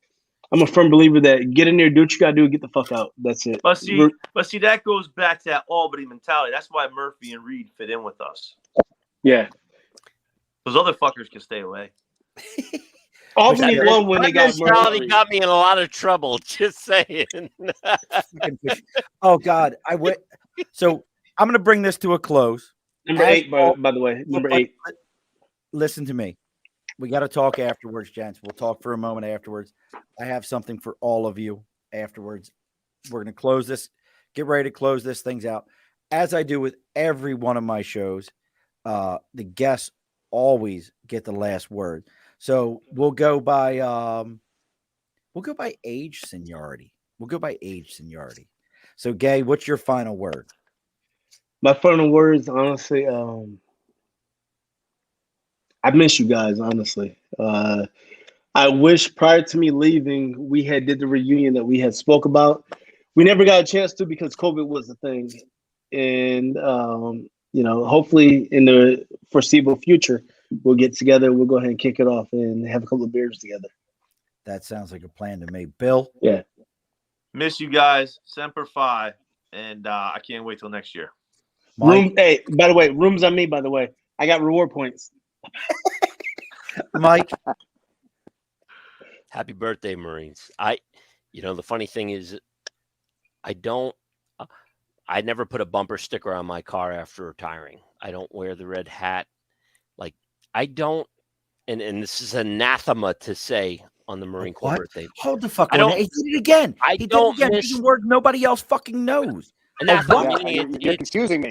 I'm a firm believer that get in there, do what you gotta do, get the fuck out. That's it. But see, that goes back to that Albany mentality. That's why Murphy and Reed fit in with us. Yeah, those other fuckers can stay away. Albany won when they got mentality got me in a lot of trouble. Just saying. Oh God, I went. So I'm going to bring this to a close. Number 8, by the way. Number 8. Listen to me. We got to talk afterwards, gents. We'll talk for a moment afterwards. I have something for all of you afterwards. We're going to close this. Get ready to close this things out. As I do with every one of my shows, the guests always get the last word. So we'll go by age seniority. So Gay, what's your final word? My final words, honestly, I miss you guys, honestly. I wish prior to me leaving, we had did the reunion that we had spoke about. We never got a chance to because COVID was a thing. And, hopefully in the foreseeable future, we'll get together. We'll go ahead and kick it off and have a couple of beers together. That sounds like a plan to me. Bill? Yeah. Miss you guys. Semper Fi. And I can't wait till next year. Hey, by the way, rooms on me, by the way. I got reward points. Mike? Happy birthday, Marines. The funny thing is, I never put a bumper sticker on my car after retiring. I don't wear the red hat. Like, I don't, and this is anathema to say on the Marine Corps birthday. Hold the fuck on. He did it again. He did it again. It's a word nobody else fucking knows. You're confusing me.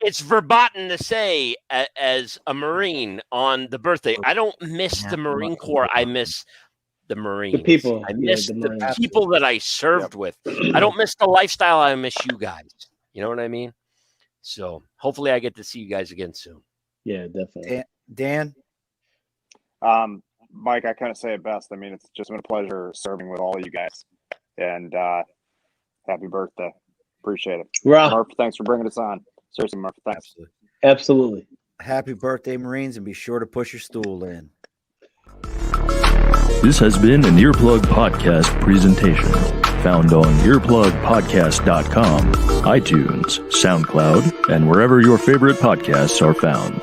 It's verboten to say as a Marine on the birthday. I don't miss the Marine Corps. I miss the Marines. The people. I miss the people that I served with. I don't miss the lifestyle. I miss you guys. You know what I mean? So hopefully I get to see you guys again soon. Yeah, definitely. Dan? Mike, I kind of say it best. I mean, it's just been a pleasure serving with all of you guys. And happy birthday. Appreciate it. Murph, thanks for bringing us on. Seriously, Murph, thanks. Absolutely. Happy birthday, Marines, and be sure to push your stool in. This has been an Earplug Podcast presentation. Found on earplugpodcast.com, iTunes, SoundCloud, and wherever your favorite podcasts are found.